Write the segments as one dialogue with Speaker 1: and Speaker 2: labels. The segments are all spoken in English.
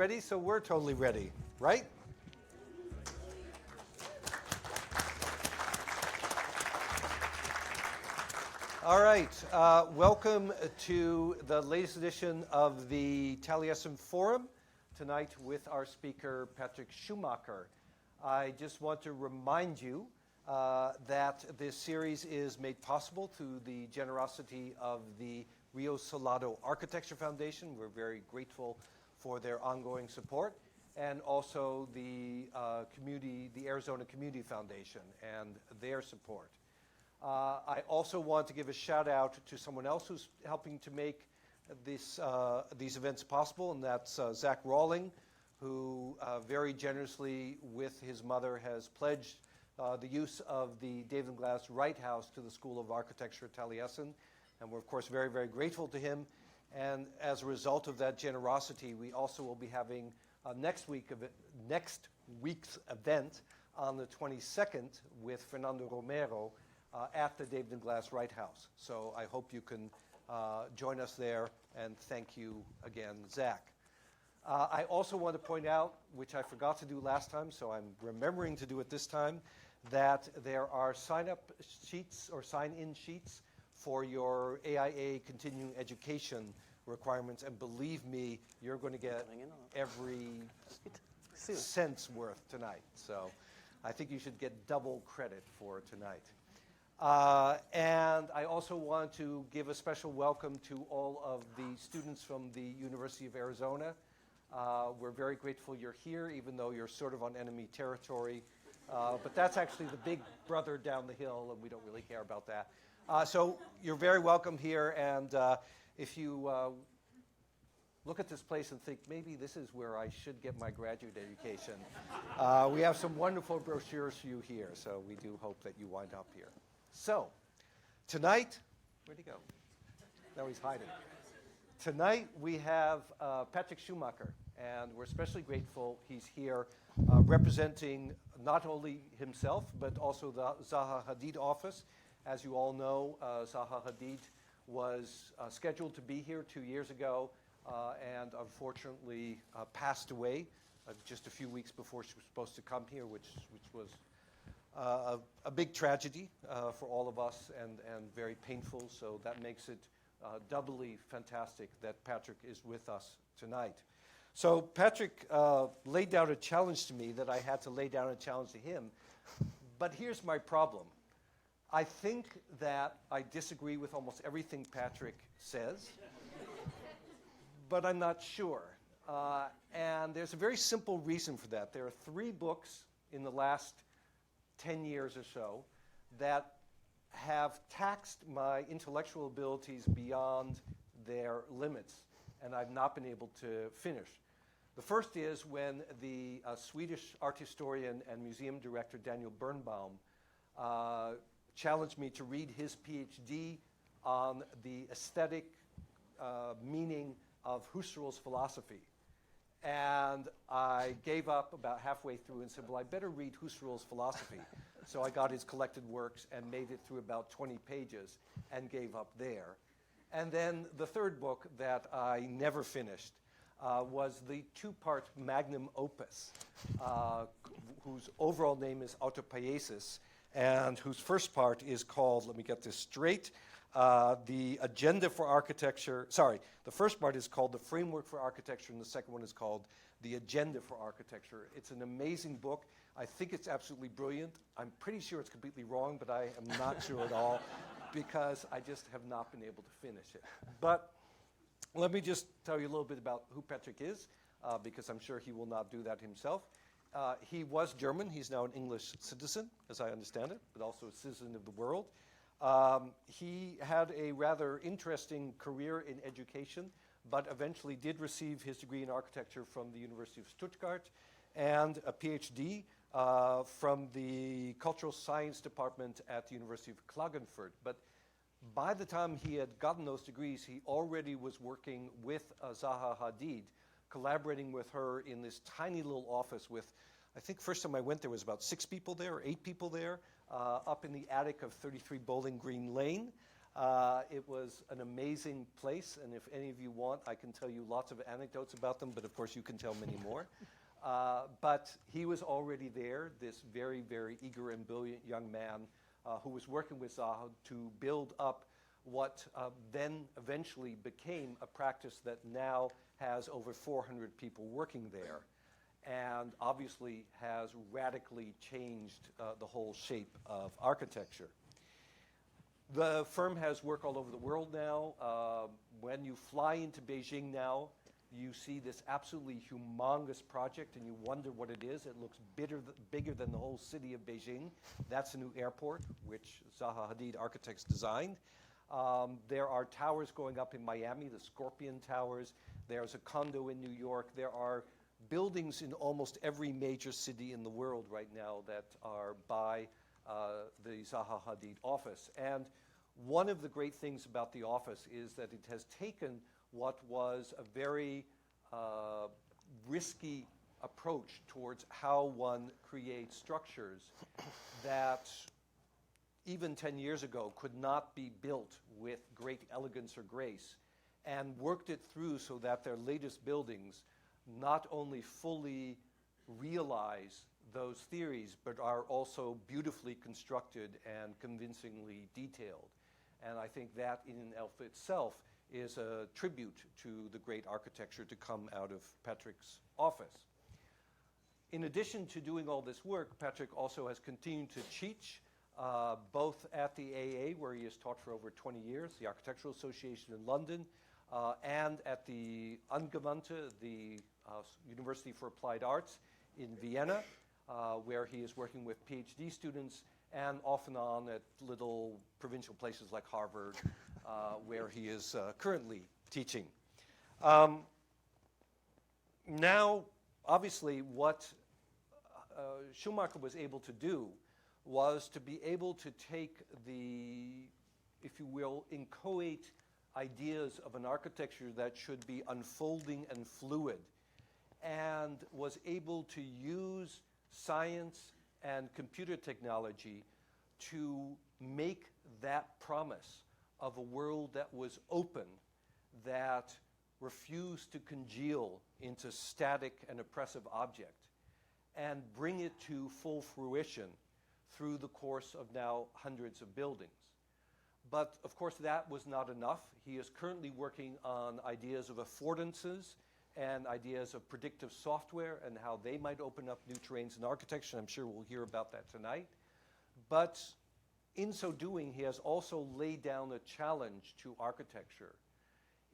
Speaker 1: ready, so we're totally ready, right? All right, welcome to the latest edition of the Taliesin Forum, tonight with our speaker, Patrick Schumacher. I just want to remind you that this series is made possible through the generosity of the Rio Salado Architecture Foundation. We're very grateful for their ongoing support, and also the Arizona Community Foundation and their support. I also want to give a shout out to someone else who's helping to make these events possible, and that's Zach Rawling, who very generously with his mother has pledged the use of the David and Glass Wright House to the School of Architecture at Taliesin. And we're, of course, very, very grateful to him. And as a result of that generosity, we also will be having next week's event on the 22nd with Fernando Romero at the David and Glass Wright House. So I hope you can join us there, and thank you again, Zach. I also want to point out, which I forgot to do last time, so I'm remembering to do it this time, that there are sign-up sheets or sign-in sheets for your AIA continuing education requirements, and believe me, you're going to get every cent's worth tonight. So I think you should get double credit for tonight. And I also want to give a special welcome to all of the students from the University of Arizona. We're very grateful you're here, even though you're sort of on enemy territory. But that's actually the big brother down the hill, and we don't really care about that. So you're very welcome here, and if you look at this place and think, maybe this is where I should get my graduate education, we have some wonderful brochures for you here, so we do hope that you wind up here. So, tonight, where'd he go? Now he's hiding. Tonight we have Patrick Schumacher, and we're especially grateful he's here representing not only himself, but also the Zaha Hadid office. As you all know, Zaha Hadid was scheduled to be here 2 years ago and unfortunately passed away just a few weeks before she was supposed to come here, which was a big tragedy for all of us and very painful, so that makes it doubly fantastic that Patrick is with us tonight. So Patrick laid down a challenge to me that I had to lay down a challenge to him, but here's my problem. I think that I disagree with almost everything Patrick says, but I'm not sure. And there's a very simple reason for that. There are 3 books in the last 10 years or so that have taxed my intellectual abilities beyond their limits, and I've not been able to finish. The first is when the Swedish art historian and museum director Daniel Birnbaum challenged me to read his PhD on the aesthetic meaning of Husserl's philosophy. And I gave up about halfway through and said, well, I better read Husserl's philosophy. So I got his collected works and made it through about 20 pages and gave up there. And then the third book that I never finished was the 2-part magnum opus, whose overall name is Autopoiesis, and whose first part is called, let me get this straight, the Agenda for Architecture. Sorry, the first part is called The Framework for Architecture, and the second one is called The Agenda for Architecture. It's an amazing book. I think it's absolutely brilliant. I'm pretty sure it's completely wrong, but I am not sure at all because I just have not been able to finish it. But let me just tell you a little bit about who Patrick is, because I'm sure he will not do that himself. He was German. He's now an English citizen, as I understand it, but also a citizen of the world. He had a rather interesting career in education, but eventually did receive his degree in architecture from the University of Stuttgart and a PhD from the Cultural Science Department at the University of Klagenfurt. But by the time he had gotten those degrees, he already was working with Zaha Hadid, collaborating with her in this tiny little office with, I think first time I went there was about 6 people there, or 8 people there, up in the attic of 33 Bowling Green Lane. It was an amazing place, and if any of you want, I can tell you lots of anecdotes about them, but of course you can tell many more. But he was already there, this very, very eager and brilliant young man who was working with Zaha to build up what then eventually became a practice that now has over 400 people working there, and obviously has radically changed the whole shape of architecture. The firm has work all over the world now. When you fly into Beijing now, you see this absolutely humongous project and you wonder what it is. It looks bigger than the whole city of Beijing. That's a new airport, which Zaha Hadid architects designed. There are towers going up in Miami, the Scorpion Towers. There's a condo in New York. There are buildings in almost every major city in the world right now that are by the Zaha Hadid office. And one of the great things about the office is that it has taken what was a very risky approach towards how one creates structures that even 10 years ago could not be built with great elegance or grace, and worked it through so that their latest buildings not only fully realize those theories, but are also beautifully constructed and convincingly detailed. And I think that in and of itself is a tribute to the great architecture to come out of Patrick's office. In addition to doing all this work, Patrick also has continued to teach, both at the AA, where he has taught for over 20 years, the Architectural Association in London, and at the Angewandte, the University for Applied Arts in Vienna, where he is working with PhD students, and off and on at little provincial places like Harvard, where he is currently teaching. Now, obviously, what Schumacher was able to do was to be able to take the, if you will, inchoate ideas of an architecture that should be unfolding and fluid, and was able to use science and computer technology to make that promise of a world that was open, that refused to congeal into static and oppressive object, and bring it to full fruition through the course of now hundreds of buildings. But of course that was not enough. He is currently working on ideas of affordances and ideas of predictive software and how they might open up new terrains in architecture. I'm sure we'll hear about that tonight. But in so doing, he has also laid down a challenge to architecture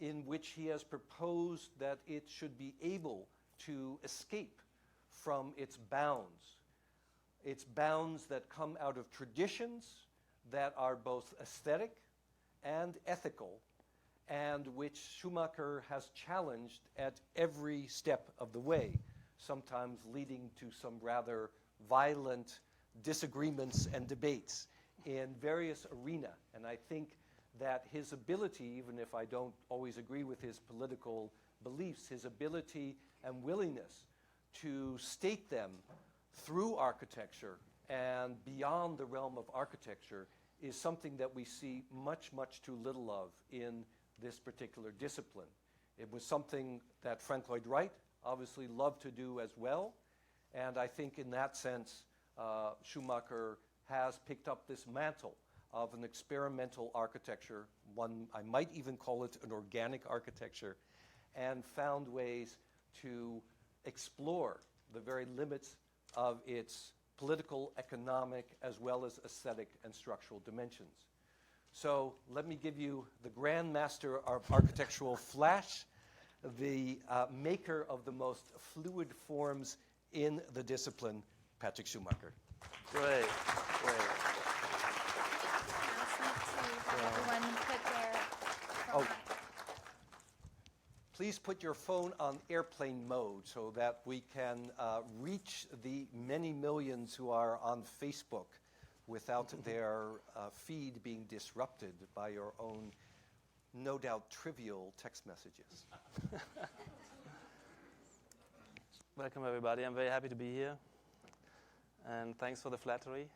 Speaker 1: in which he has proposed that it should be able to escape from its bounds that come out of traditions that are both aesthetic and ethical, and which Schumacher has challenged at every step of the way, sometimes leading to some rather violent disagreements and debates in various arenas. And I think that his ability, even if I don't always agree with his political beliefs, his ability and willingness to state them through architecture and beyond the realm of architecture is something that we see much, much too little of in this particular discipline. It was something that Frank Lloyd Wright obviously loved to do as well, and I think in that sense Schumacher has picked up this mantle of an experimental architecture, one I might even call it an organic architecture, and found ways to explore the very limits of its political, economic, as well as aesthetic and structural dimensions. So let me give you the grand master of architectural flash, the maker of the most fluid forms in the discipline, Patrick Schumacher.
Speaker 2: Great, great.
Speaker 3: Everyone put their phone on.
Speaker 1: Please put your phone on airplane mode so that we can reach the many millions who are on Facebook without their feed being disrupted by your own, no doubt, trivial text messages.
Speaker 2: Welcome, everybody. I'm very happy to be here. And thanks for the flattery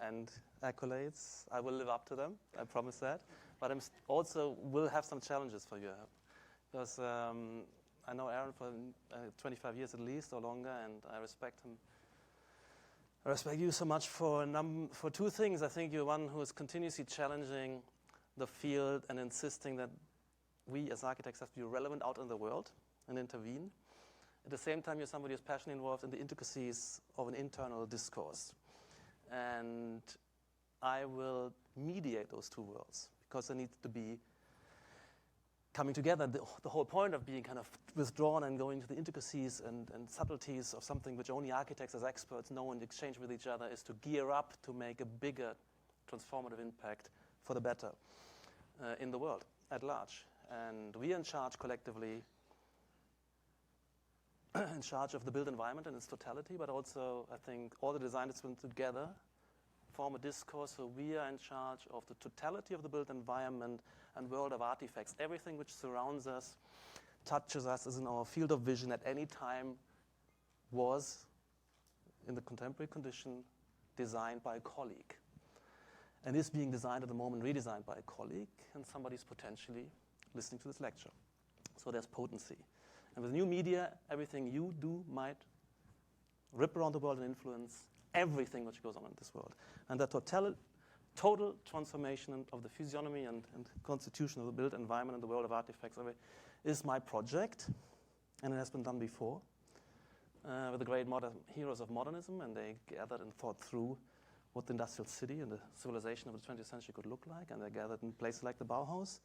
Speaker 2: and accolades. I will live up to them. I promise that. but also will have some challenges for you. Because I know Aaron for 25 years at least or longer, and I respect him. I respect you so much for two things. I think you're one who is continuously challenging the field and insisting that we as architects have to be relevant out in the world and intervene. At the same time, you're somebody who's passionately involved in the intricacies of an internal discourse. And I will mediate those two worlds because they need to be coming together. The whole point of being kind of withdrawn and going to the intricacies and subtleties of something which only architects as experts know and exchange with each other is to gear up to make a bigger transformative impact for the better in the world at large. And we are in charge collectively, in charge of the built environment in its totality, but also I think all the design disciplines together form a discourse. So we are in charge of the totality of the built environment and world of artifacts. Everything which surrounds us, touches us, is in our field of vision at any time, was, in the contemporary condition, designed by a colleague. And is being designed at the moment, redesigned by a colleague, and somebody's potentially listening to this lecture. So there's potency. And with new media, everything you do might rip around the world and influence everything which goes on in this world. And the total transformation of the physiognomy and constitution of the built environment and the world of artifacts is my project. And it has been done before with the great heroes of modernism, and they gathered and thought through what the industrial city and the civilization of the 20th century could look like, and they gathered in places like the Bauhaus.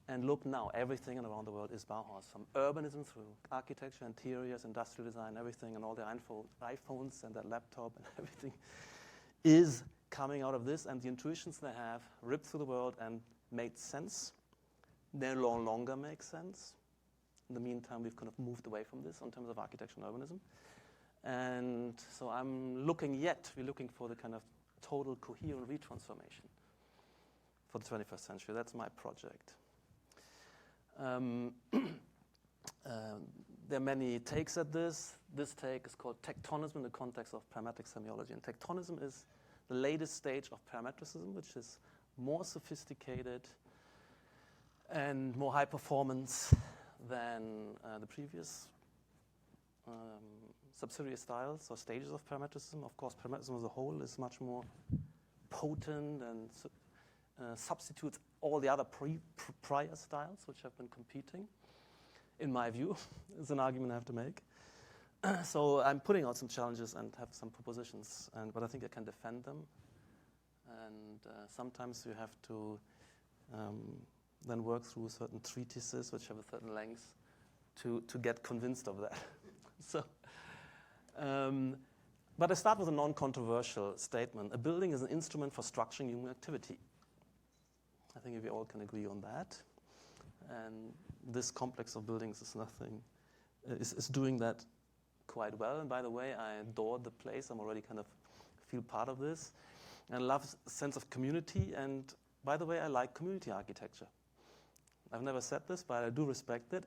Speaker 2: And look now, everything around the world is Bauhaus, from urbanism through architecture, interiors, industrial design, everything, and all the iPhones and that laptop and everything is coming out of this, and the intuitions they have ripped through the world and made sense. They no longer make sense. In the meantime, we've kind of moved away from this in terms of architecture and urbanism. And so we're looking for the kind of total coherent retransformation for the 21st century. That's my project. There are many takes at this. This take is called tectonism in the context of parametric semiology. And tectonism is the latest stage of parametricism, which is more sophisticated and more high performance than the previous subsidiary styles or stages of parametricism. Of course, parametricism as a whole is much more potent and substitutes all the other prior styles which have been competing, in my view. Is an argument I have to make. So I'm putting out some challenges and have some propositions, but I think I can defend them. And sometimes you have to then work through certain treatises which have a certain length to get convinced of that. So, but I start with a non-controversial statement. A building is an instrument for structuring human activity. I think we all can agree on that. And this complex of buildings is doing that quite well. And by the way, I adore the place. I'm already kind of feel part of this. And I love a sense of community. And by the way, I like community architecture. I've never said this, but I do respect it.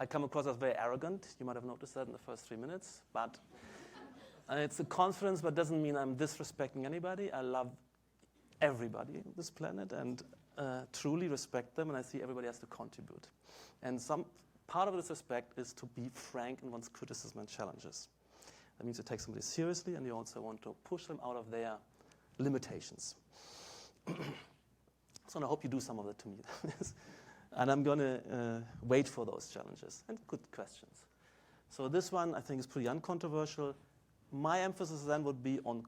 Speaker 2: I come across as very arrogant. You might have noticed that in the first 3 minutes. But it's a confidence, but doesn't mean I'm disrespecting anybody. I love everybody on this planet and truly respect them, and I see everybody has to contribute. And some part of this respect is to be frank in one's criticism and challenges. That means you take somebody seriously, and you also want to push them out of their limitations. So I hope you do some of that to me. And I'm going to wait for those challenges and good questions. So this one, I think, is pretty uncontroversial. My emphasis then would be on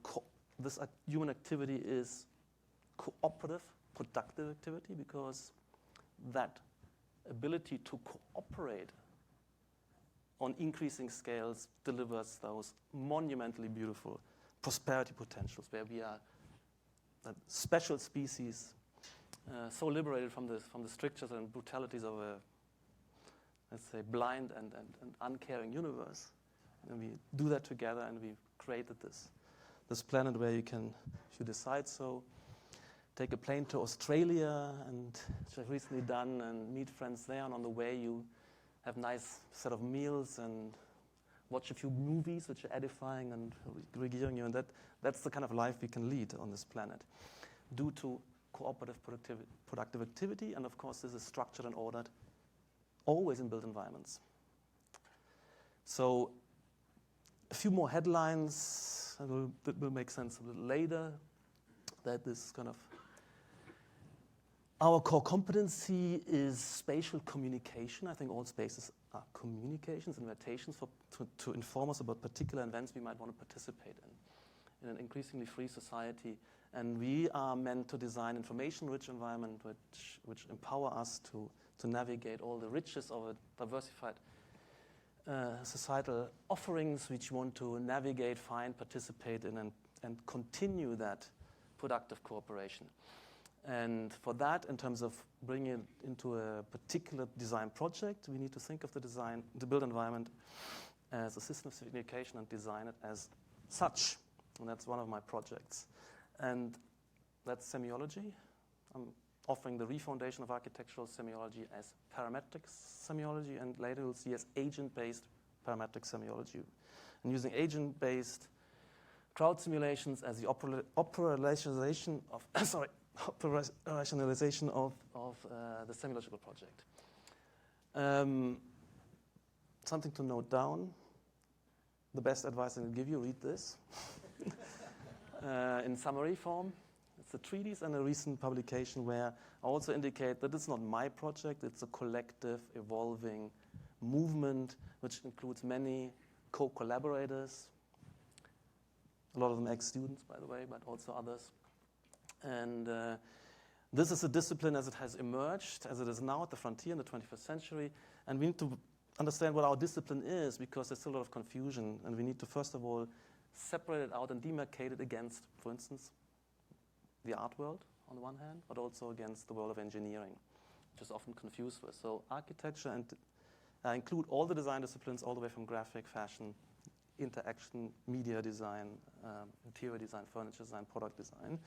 Speaker 2: this human activity is cooperative, productive activity, because that ability to cooperate on increasing scales delivers those monumentally beautiful prosperity potentials where we are a special species, so liberated from the strictures and brutalities of a, let's say, blind and uncaring universe. And we do that together, and we've created this planet where you can, if you decide so, take a plane to Australia, and which I've recently done, and meet friends there. And on the way, you have a nice set of meals and watch a few movies which are edifying and regearing you. And that's the kind of life we can lead on this planet, due to cooperative productive activity, and of course this is structured and ordered always in built environments. So a few more headlines that will make sense a little later, that this kind of our core competency is spatial communication. I think all spaces are communications, invitations to inform us about particular events we might want to participate in an increasingly free society. And we are meant to design information-rich environment which empower us to navigate all the riches of a diversified societal offerings which we want to navigate, find, participate in, and continue that productive cooperation. And for that, in terms of bringing it into a particular design project, we need to think of the built environment as a system of communication and design it as such. And that's one of my projects. And that's semiology. I'm offering the refoundation of architectural semiology as parametric semiology, and later you'll see as agent-based parametric semiology. And using agent-based crowd simulations as the operationalization of the semiological project. Something to note down. The best advice I can give you, read this in summary form. It's a treatise and a recent publication where I also indicate that it's not my project, it's a collective, evolving movement which includes many co-collaborators, a lot of them ex-students, by the way, but also others. And this is a discipline as it has emerged, as it is now at the frontier in the 21st century. And we need to understand what our discipline is, because there's still a lot of confusion. And we need to, first of all, separate it out and demarcate it against, for instance, the art world on the one hand, but also against the world of engineering, which is often confused with. So architecture and include all the design disciplines, all the way from graphic, fashion, interaction, media design, interior design, furniture design, product design,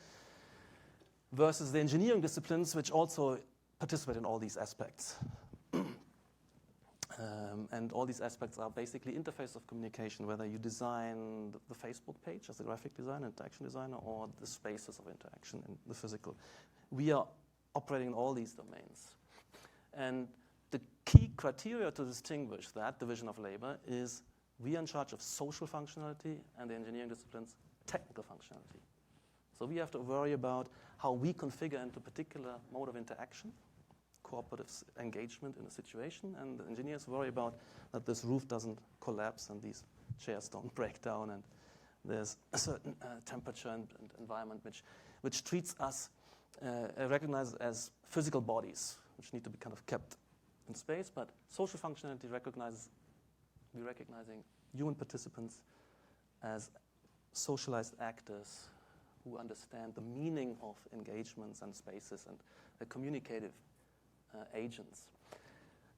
Speaker 2: versus the engineering disciplines, which also participate in all these aspects. And all these aspects are basically interface of communication, whether you design the Facebook page as a graphic designer, interaction designer, or the spaces of interaction in the physical. We are operating in all these domains. And the key criteria to distinguish that division of labor is we are in charge of social functionality and the engineering disciplines technical functionality. So we have to worry about how we configure into a particular mode of interaction, cooperative engagement in a situation, and the engineers worry about that this roof doesn't collapse and these chairs don't break down and there's a certain temperature and environment which treats us, recognized as physical bodies, which need to be kind of kept in space, but social functionality we're recognizing human participants as socialized actors who understand the meaning of engagements and spaces and the communicative agents.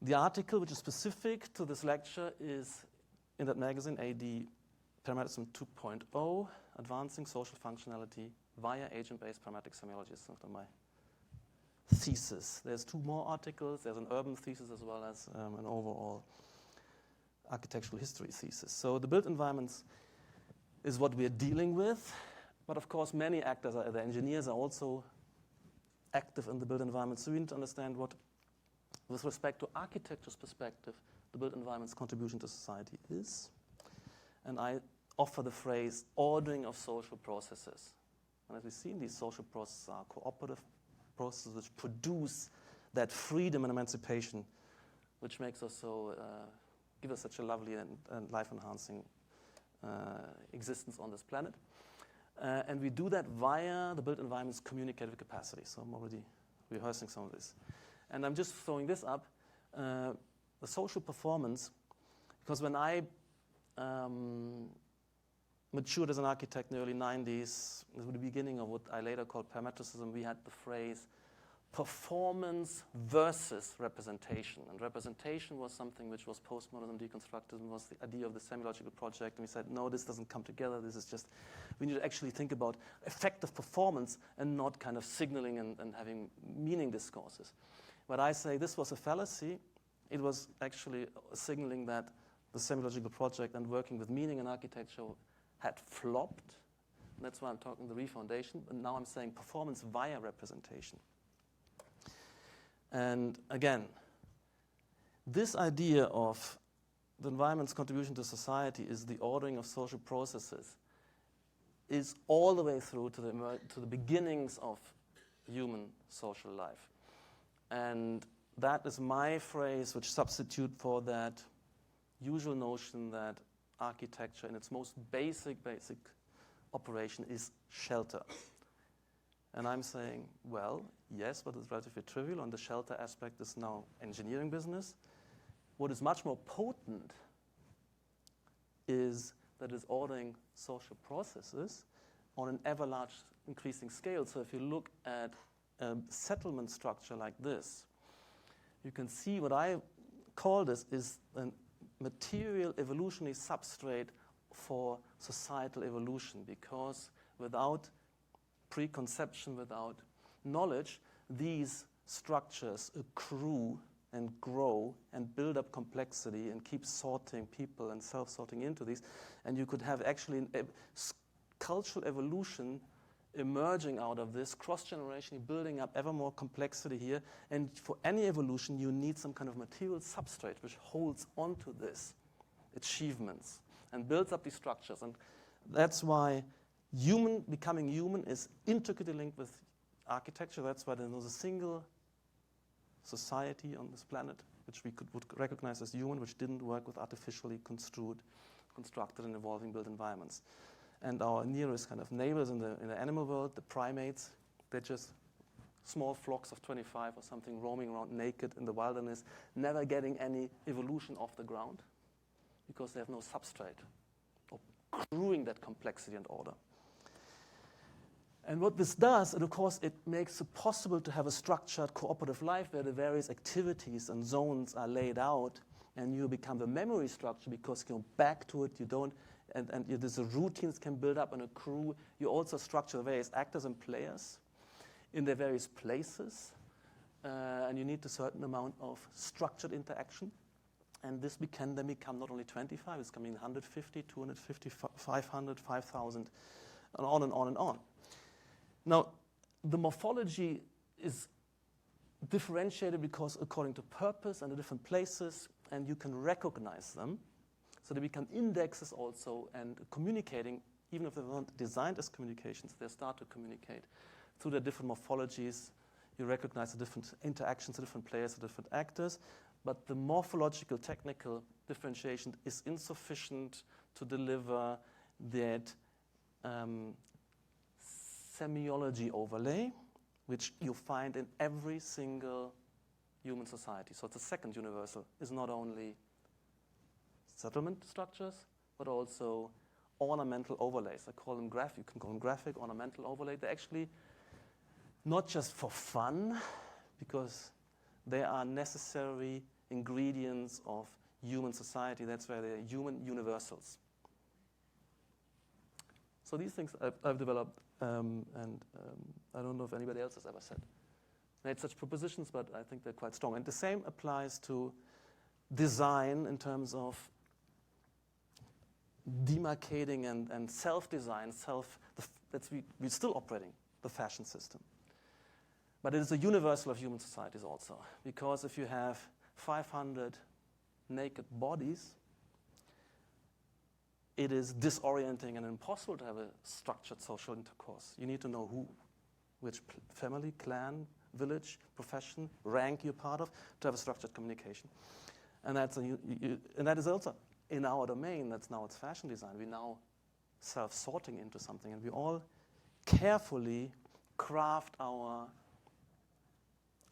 Speaker 2: The article which is specific to this lecture is in that magazine, AD Parametric 2.0, Advancing Social Functionality via Agent-Based Parametric Semiology. It's sort of my thesis. There's two more articles. There's an urban thesis as well as an overall architectural history thesis. So the built environments is what we're dealing with. But of course, many actors, the engineers are also active in the built environment. So we need to understand what, with respect to architecture's perspective, the built environment's contribution to society is. And I offer the phrase ordering of social processes. And as we've seen, these social processes are cooperative processes which produce that freedom and emancipation, which makes us so, give us such a lovely and life-enhancing existence on this planet. And we do that via the built environment's communicative capacity. So I'm already rehearsing some of this. And I'm just throwing this up, the social performance, because when I matured as an architect in the early 90s, at the beginning of what I later called parametricism, we had the phrase performance versus representation. And representation was something which was postmodernism, deconstructivism, was the idea of the semiological project. And we said, no, this doesn't come together. This is just, we need to actually think about effective performance and not kind of signaling and having meaning discourses. But I say this was a fallacy. It was actually signaling that the semiological project and working with meaning in architecture had flopped, And that's why I'm talking the refoundation. And now I'm saying performance via representation. And again, this idea of the environment's contribution to society is the ordering of social processes is all the way through to the beginnings of human social life. And that is my phrase which substitute for that usual notion that architecture in its most basic operation is shelter. And I'm saying, well, yes, but it's relatively trivial, and the shelter aspect is now engineering business. What is much more potent is that it's ordering social processes on an ever large increasing scale. So if you look at a settlement structure like this, you can see what I call this is a material evolutionary substrate for societal evolution, because without preconception, without knowledge, these structures accrue and grow and build up complexity and keep sorting people and self-sorting into these. And you could have actually a cultural evolution emerging out of this, cross-generationally building up ever more complexity here. And for any evolution, you need some kind of material substrate which holds onto this achievements and builds up these structures. And that's why becoming human is intricately linked with architecture. That's why there's not a single society on this planet which we would recognize as human, which didn't work with artificially constructed and evolving built environments. And our nearest kind of neighbors in the animal world, the primates, they're just small flocks of 25 or something roaming around naked in the wilderness, never getting any evolution off the ground because they have no substrate or accruing that complexity and order. And what this does, and of course, it makes it possible to have a structured cooperative life where the various activities and zones are laid out, and you become the memory structure because you go back to it. You don't, and there's a routines can build up and accrue. You also structure the various actors and players in their various places, and you need a certain amount of structured interaction. And this can then become not only 25, it's coming 150, 250, 500, 5,000, and on and on and on. Now, the morphology is differentiated because according to purpose and the different places, and you can recognize them. So they become indexes also and communicating, even if they weren't designed as communications, they start to communicate. Through the different morphologies, you recognize the different interactions, the different players, the different actors, but the morphological technical differentiation is insufficient to deliver that semiology overlay, which you find in every single human society. So the second universal is not only settlement structures, but also ornamental overlays. I call them graphic. You can call them graphic, ornamental overlay. They're actually not just for fun, because they are necessary ingredients of human society. That's why they're human universals. So these things I've developed, and I don't know if anybody else has ever made such propositions, but I think they're quite strong. And the same applies to design in terms of demarcating and self-design, we're still operating the fashion system. But it is a universal of human societies also, because if you have 500 naked bodies, it is disorienting and impossible to have a structured social intercourse. You need to know who, which family, clan, village, profession, rank you're part of, to have a structured communication. And that is also in our domain. That's now it's fashion design. We're now self-sorting into something, and we all carefully craft our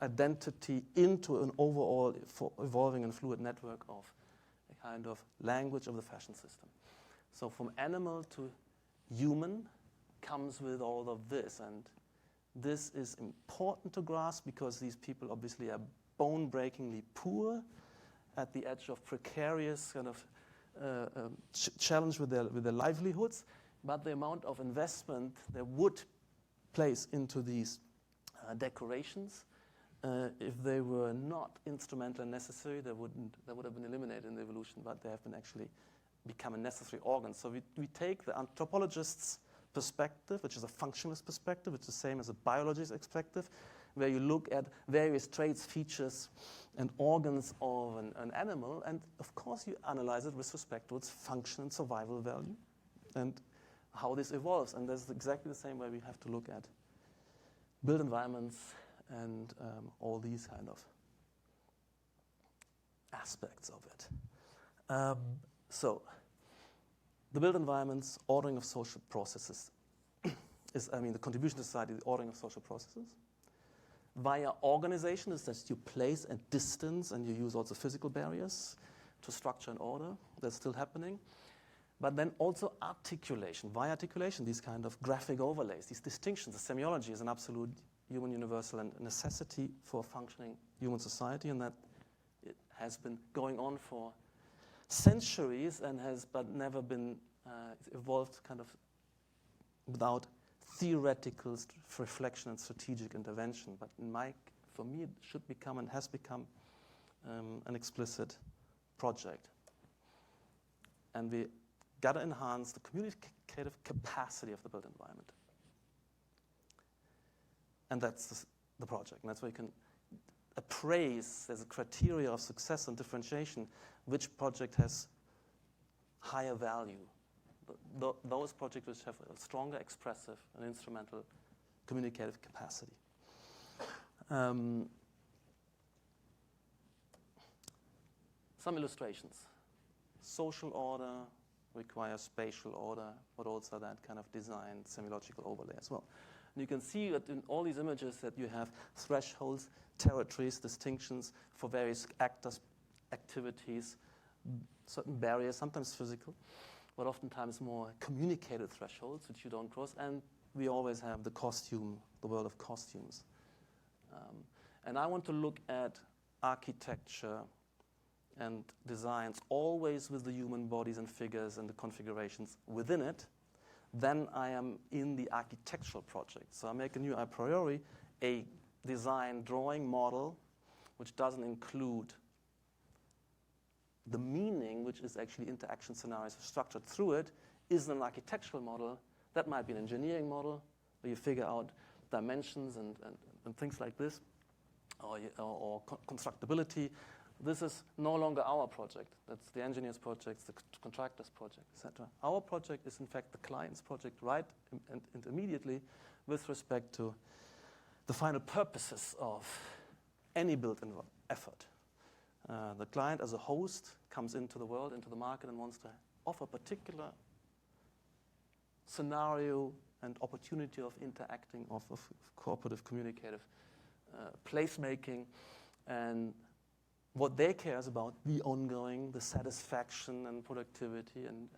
Speaker 2: identity into an overall evolving and fluid network of a kind of language of the fashion system. So from animal to human comes with all of this, and this is important to grasp because these people obviously are bone-breakingly poor, at the edge of precarious kind of challenge with their livelihoods, but the amount of investment they would place into these decorations, if they were not instrumental and necessary, they would have been eliminated in the evolution, but they have been actually become a necessary organ. So we take the anthropologists' perspective, which is a functionalist perspective, which is the same as a biologist perspective, where you look at various traits, features, and organs of an animal, and of course you analyze it with respect to its function and survival value, and how this evolves. And that's exactly the same way we have to look at built environments and all these kind of aspects of it. So, the built environments, ordering of social processes is, the contribution to society, the ordering of social processes. Via organization is that you place and distance, and you use also physical barriers to structure and order. That's still happening. But then also articulation. Via articulation, these kind of graphic overlays, these distinctions. The semiology is an absolute human universal and necessity for a functioning human society, and that it has been going on for centuries and has but never been evolved kind of without theoretical reflection and strategic intervention. But for me, it should become and has become an explicit project. And we got to enhance the communicative capacity of the built environment. And that's the project. And that's where you can appraise, as a criteria of success and differentiation, which project has higher value. Those projects which have a stronger expressive and instrumental communicative capacity. Some illustrations. Social order requires spatial order, but also that kind of design, semiological overlay as well. And you can see that in all these images that you have thresholds, territories, distinctions for various actors, activities, certain barriers, sometimes physical, but oftentimes more communicated thresholds which you don't cross. And we always have the costume, the world of costumes. And I want to look at architecture and designs always with the human bodies and figures and the configurations within it. Then I am in the architectural project. So I make a priori, a design drawing model which doesn't include the meaning, which is actually interaction scenarios structured through it, is an architectural model. That might be an engineering model where you figure out dimensions and things like this, or constructability. This is no longer our project. That's the engineer's project, the contractor's project, etc. Our project is, in fact, the client's project, right and immediately with respect to the final purposes of any built effort. The client as a host comes into the world, into the market, and wants to offer a particular scenario and opportunity of interacting, of cooperative, communicative placemaking, and what they care is about the ongoing, the satisfaction and productivity and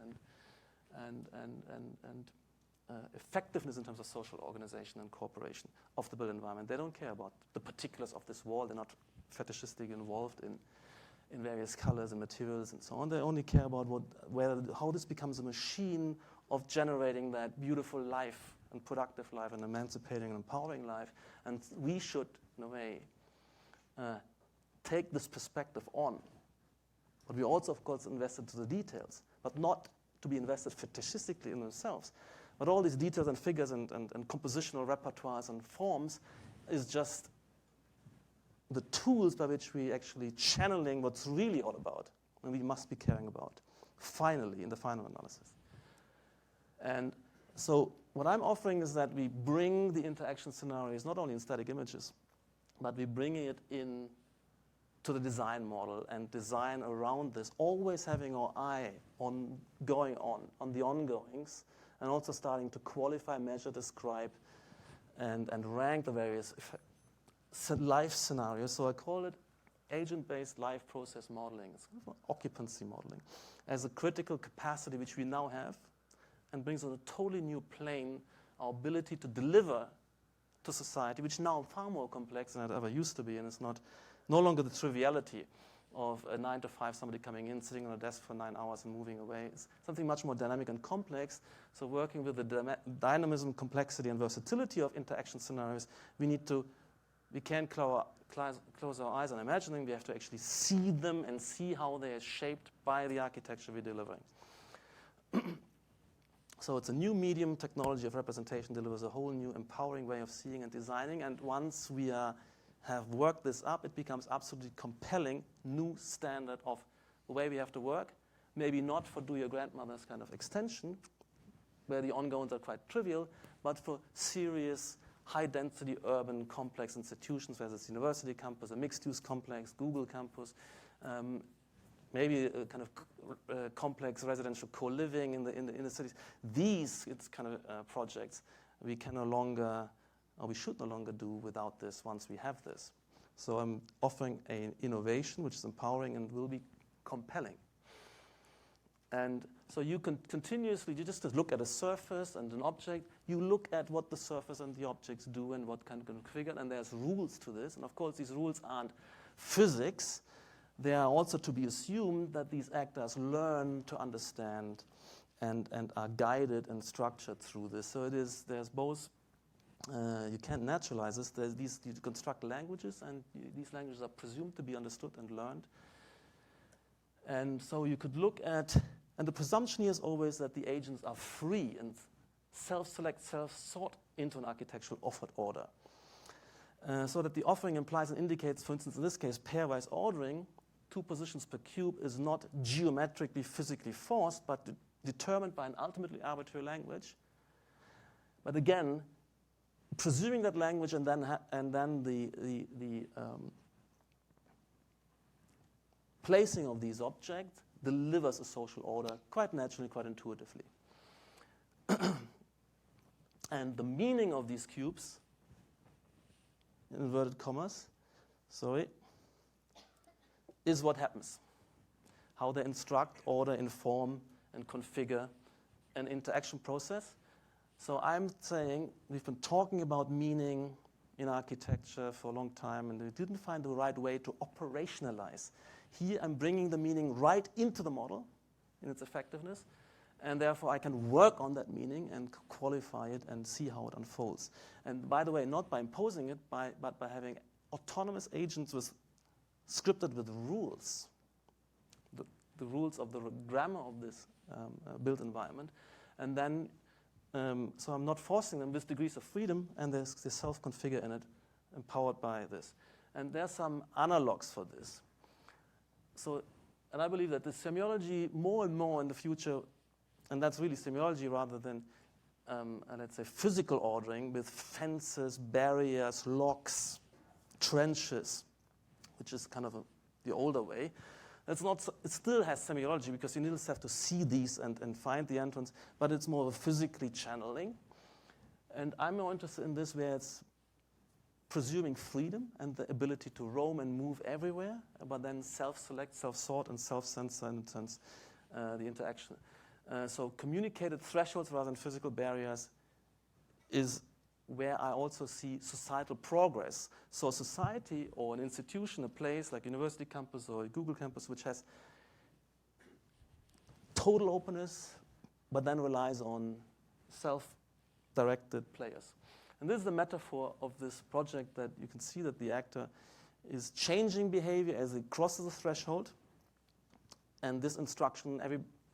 Speaker 2: effectiveness in terms of social organization and cooperation of the built environment. They don't care about the particulars of this wall. They're not fetishistic involved in various colors and materials and so on. They only care about how this becomes a machine of generating that beautiful life and productive life and emancipating and empowering life. And we should, in a way, take this perspective on. But we also, of course, invest into the details, but not to be invested fetishistically in themselves. But all these details and figures and compositional repertoires and forms is just the tools by which we actually channeling what's really all about and we must be caring about, finally, in the final analysis. And so what I'm offering is that we bring the interaction scenarios not only in static images, but we bring it in to the design model and design around this, always having our eye on going on the ongoings, and also starting to qualify, measure, describe, and rank the various life scenarios. So I call it agent-based life process modeling. It's kind of occupancy modeling as a critical capacity which we now have, and brings on a totally new plane our ability to deliver to society, which now far more complex than it ever used to be, and it's no longer the triviality of a 9 to 5, somebody coming in, sitting on a desk for 9 hours and moving away. It's something much more dynamic and complex. So working with the dynamism, complexity, and versatility of interaction scenarios, we can't close our eyes on imagining. We have to actually see them and see how they are shaped by the architecture we're delivering. So it's a new medium technology of representation, delivers a whole new empowering way of seeing and designing. And once we have worked this up, it becomes absolutely compelling new standard of the way we have to work. Maybe not for do your grandmother's kind of extension, where the ongoings are quite trivial, but for serious, high-density urban complex institutions, whether it's university campus, a mixed-use complex, Google campus, maybe a kind of complex residential co-living in the cities. These it's kind of projects we can no longer, or we should no longer do without this once we have this. So I'm offering an innovation which is empowering and will be compelling. And so you can continuously, you just look at a surface and an object, you look at what the surface and the objects do and what can configure, and there's rules to this. And of course, these rules aren't physics. They are also to be assumed that these actors learn to understand and are guided and structured through this. So there's both, you can't naturalize this. You construct languages, and these languages are presumed to be understood and learned. And so you could look at, and the presumption here is always that the agents are free and self-select, self-sort into an architectural offered order. So that the offering implies and indicates, for instance, in this case, pairwise ordering, 2 positions per cube is not geometrically, physically forced, but determined by an ultimately arbitrary language. But again, presuming that language and then the placing of these objects delivers a social order quite naturally, quite intuitively. And the meaning of these cubes, inverted commas, is what happens. How they instruct, order, inform, and configure an interaction process. So I'm saying we've been talking about meaning in architecture for a long time, and we didn't find the right way to operationalize. Here I'm bringing the meaning right into the model in its effectiveness, and therefore I can work on that meaning and qualify it and see how it unfolds. And by the way, not by imposing it, but by having autonomous agents scripted with rules, the rules of the grammar of this built environment. And then, so I'm not forcing them with degrees of freedom, and they self-configure in it, empowered by this. And there's some analogs for this. So, and I believe that the semiology more and more in the future, and that's really semiology rather than, let's say, physical ordering with fences, barriers, locks, trenches, which is kind of the older way. That's not. It still has semiology because you still have to see these and find the entrance, but it's more of a physically channeling. And I'm more interested in this where it's presuming freedom and the ability to roam and move everywhere, but then self-select, self-sort, and self-censor in a sense, the interaction. So communicated thresholds rather than physical barriers is where I also see societal progress. So society or an institution, a place like university campus or a Google campus, which has total openness, but then relies on self-directed players. And this is the metaphor of this project, that you can see that the actor is changing behavior as it crosses the threshold. And this instruction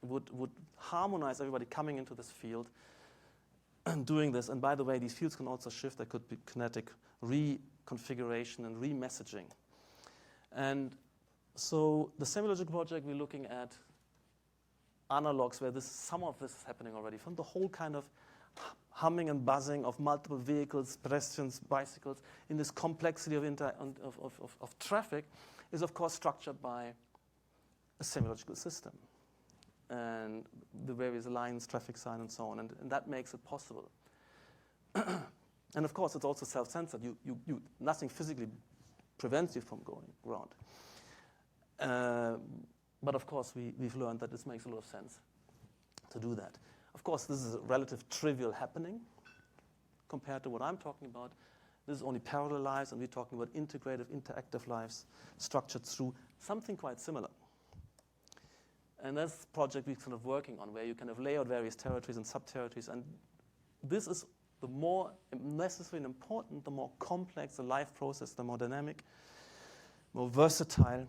Speaker 2: would harmonize everybody coming into this field and doing this. And by the way, these fields can also shift. There could be kinetic reconfiguration and remessaging. And so the Semiology project, we're looking at analogs where some of this is happening already, from the whole kind of humming and buzzing of multiple vehicles, pedestrians, bicycles, in this complexity of traffic, is of course structured by a semiological system and the various lines, traffic sign, and so on, and that makes it possible. And of course, it's also self-censored. Nothing physically prevents you from going around. But of course, we've learned that this makes a lot of sense to do that. Of course, this is a relative trivial happening compared to what I'm talking about. This is only parallel lives, and we're talking about integrative, interactive lives structured through something quite similar. And that's the project we're kind of working on, where you kind of lay out various territories and sub-territories. And this is the more necessary and important, the more complex the life process, the more dynamic, more versatile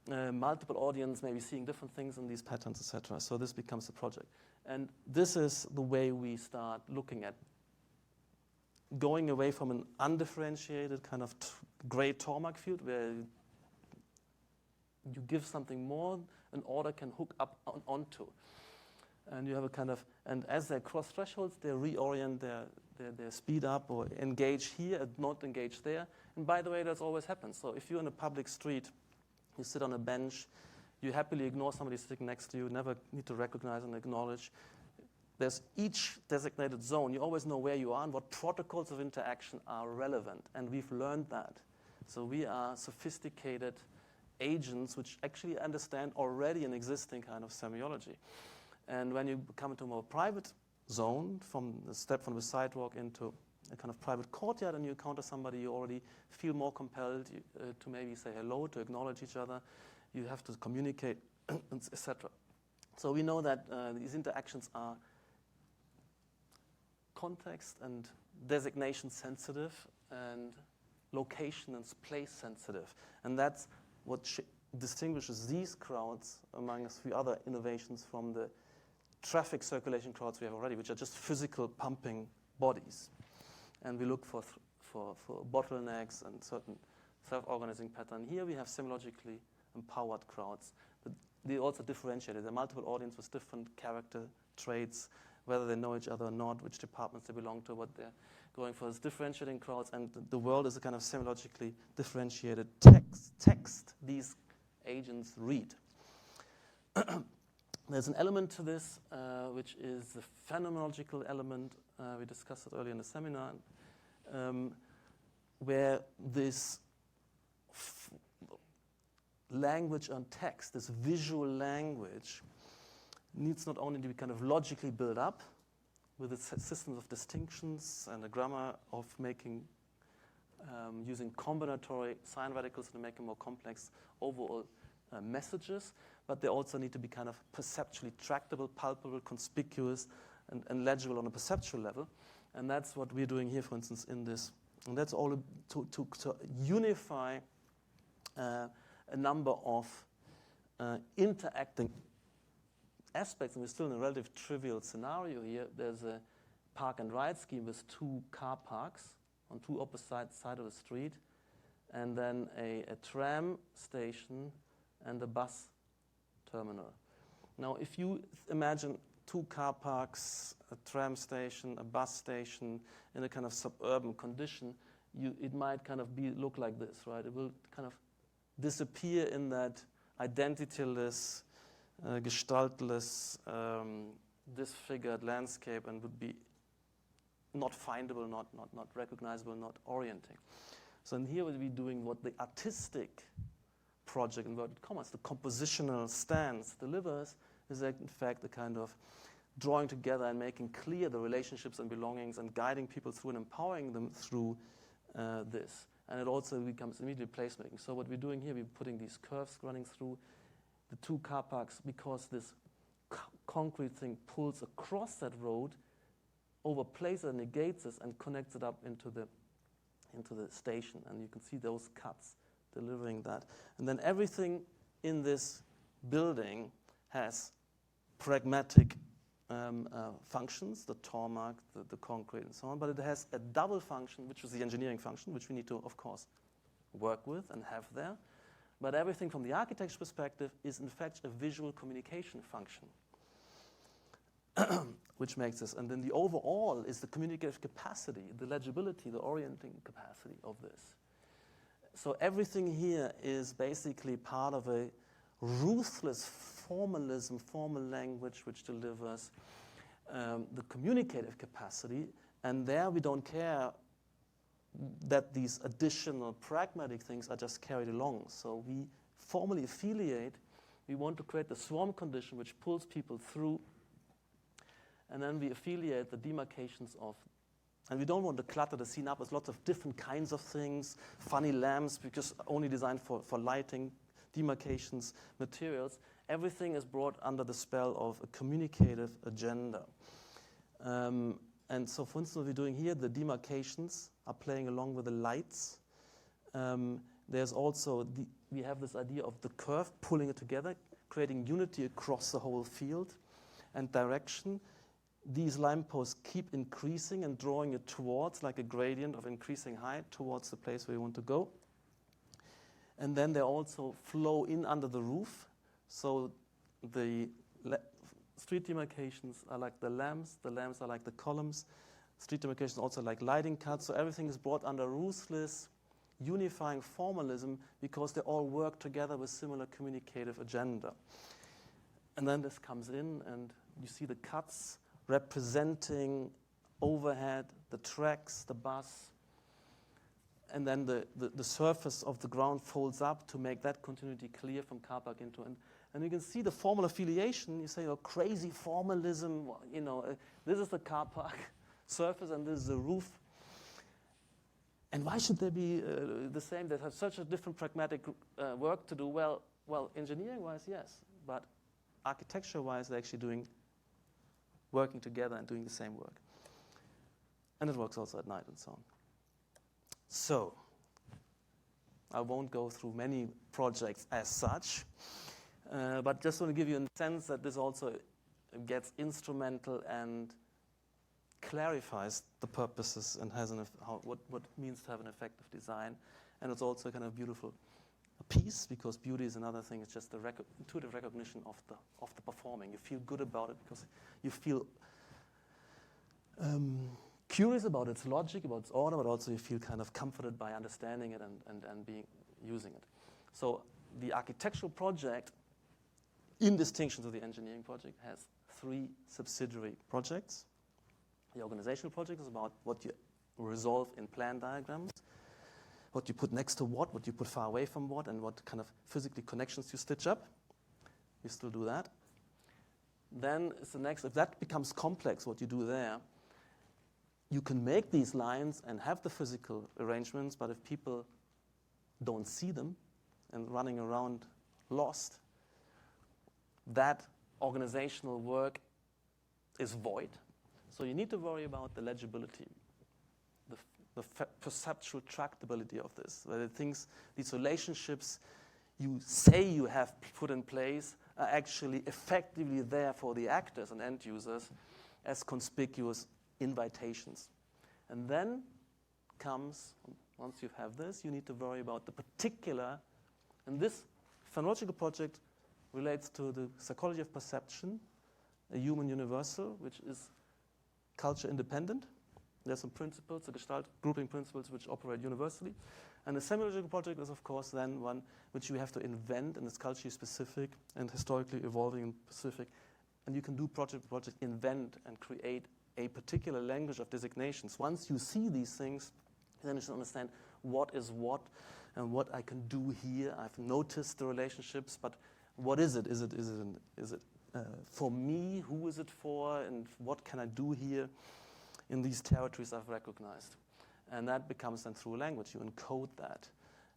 Speaker 2: multiple audience maybe seeing different things in these patterns, etc. So this becomes a project. And this is the way we start looking at going away from an undifferentiated kind of gray tarmac field where you give something more, an order can hook up onto. And you have a kind of, and as they cross thresholds, they reorient their speed up or engage here and not engage there. And by the way, that's always happens. So if you're in a public street, you sit on a bench, you happily ignore somebody sitting next to you, never need to recognize and acknowledge. There's each designated zone. You always know where you are and what protocols of interaction are relevant. And we've learned that. So we are sophisticated agents which actually understand already an existing kind of semiology. And when you come into a more private zone, from the step from the sidewalk into a kind of private courtyard, and you encounter somebody, you already feel more compelled to maybe say hello, to acknowledge each other. You have to communicate, etc. So we know that these interactions are context and designation sensitive and location and place sensitive. And that's what distinguishes these crowds among a few other innovations from the traffic circulation crowds we have already, which are just physical pumping bodies. And we look for bottlenecks and certain self-organizing pattern. Here we have semiologically empowered crowds. But they also differentiated. There are multiple audiences with different character traits, whether they know each other or not, which departments they belong to, what they're going for. It's differentiating crowds, and the world is a kind of semiologically differentiated text these agents read. There's an element to this, which is the phenomenological element. We discussed it earlier in the seminar, where this language on text, this visual language, needs not only to be kind of logically built up with its systems of distinctions and a grammar of making, using combinatory sign radicals to make a more complex overall messages, but they also need to be kind of perceptually tractable, palpable, conspicuous, and legible on a perceptual level. And that's what we're doing here, for instance, in this. And that's all to unify a number of interacting aspects. And we're still in a relatively trivial scenario here. There's a park and ride scheme with two car parks on two opposite sides of the street, and then a tram station and a bus terminal. Now, if you imagine two car parks, a tram station, a bus station in a kind of suburban condition, it might kind of look like this, right? It will kind of disappear in that identityless, gestaltless, disfigured landscape, and would be not findable, not recognizable, not orienting. So in here we'll be doing what the artistic project, inverted commas, the compositional stance delivers, is in fact a kind of drawing together and making clear the relationships and belongings and guiding people through and empowering them through this. And it also becomes immediate placemaking. So what we're doing here, we're putting these curves running through the two car parks because this concrete thing pulls across that road, overplays it and negates it and connects it up into the station. And you can see those cuts delivering that. And then everything in this building has pragmatic functions, the tarmac, the concrete, and so on, but it has a double function, which is the engineering function, which we need to, of course, work with and have there. But everything from the architecture perspective is, in fact, a visual communication function, which makes this. And then the overall is the communicative capacity, the legibility, the orienting capacity of this. So everything here is basically part of a ruthless formalism, formal language, which delivers the communicative capacity. And there we don't care that these additional pragmatic things are just carried along. So we formally affiliate. We want to create the swarm condition which pulls people through. And then we affiliate the demarcations of, and we don't want to clutter the scene up with lots of different kinds of things, funny lamps, because only designed for lighting, demarcations, materials. Everything is brought under the spell of a communicative agenda. And so, for instance, what we're doing here, the demarcations are playing along with the lights. There's also we have this idea of the curve pulling it together, creating unity across the whole field and direction. These line posts keep increasing and drawing it towards, like a gradient of increasing height, towards the place where you want to go. And then they also flow in under the roof. So the street demarcations are like the lamps are like the columns. Street demarcations also like lighting cuts. So everything is brought under ruthless, unifying formalism because they all work together with similar communicative agenda. And then this comes in, and you see the cuts representing overhead, the tracks, the bus, and then the surface of the ground folds up to make that continuity clear from car park into. And you can see the formal affiliation. You say, oh, crazy formalism, this is the car park surface and this is the roof. And why should they be the same? They have such a different pragmatic work to do. Well, engineering-wise, yes, but architecture-wise, they're actually working together and doing the same work. And it works also at night and so on. So, I won't go through many projects as such, but just want to give you a sense that this also gets instrumental and clarifies the purposes and has what it means to have an effective design. And it's also kind of beautiful piece, because beauty is another thing. It's just the intuitive recognition of the performing. You feel good about it because you feel curious about its logic, about its order, but also you feel kind of comforted by understanding it and using it. So the architectural project, in distinction to the engineering project, has 3 subsidiary projects. The organizational project is about what you resolve in plan diagrams, what you put next to what you put far away from what, and what kind of physically connections you stitch up. You still do that. Then it's the next, if that becomes complex, what you do there, you can make these lines and have the physical arrangements, but if people don't see them and running around lost, that organizational work is void. So you need to worry about the legibility, the perceptual tractability of this, whether these relationships you say you have put in place are actually effectively there for the actors and end users as conspicuous invitations. And then comes, once you have this, you need to worry about the particular, and this phonological project relates to the psychology of perception, a human universal, which is culture independent. There's some principles, the Gestalt grouping principles, which operate universally. And the semiological project is, of course, then one which you have to invent, and it's culturally specific and historically evolving and specific. And you can do project to project, invent and create a particular language of designations. Once you see these things, then you should understand what is what and what I can do here. I've noticed the relationships, but what is it? Is it for me? Who is it for? And what can I do here in these territories I've recognized? And that becomes then through language. You encode that.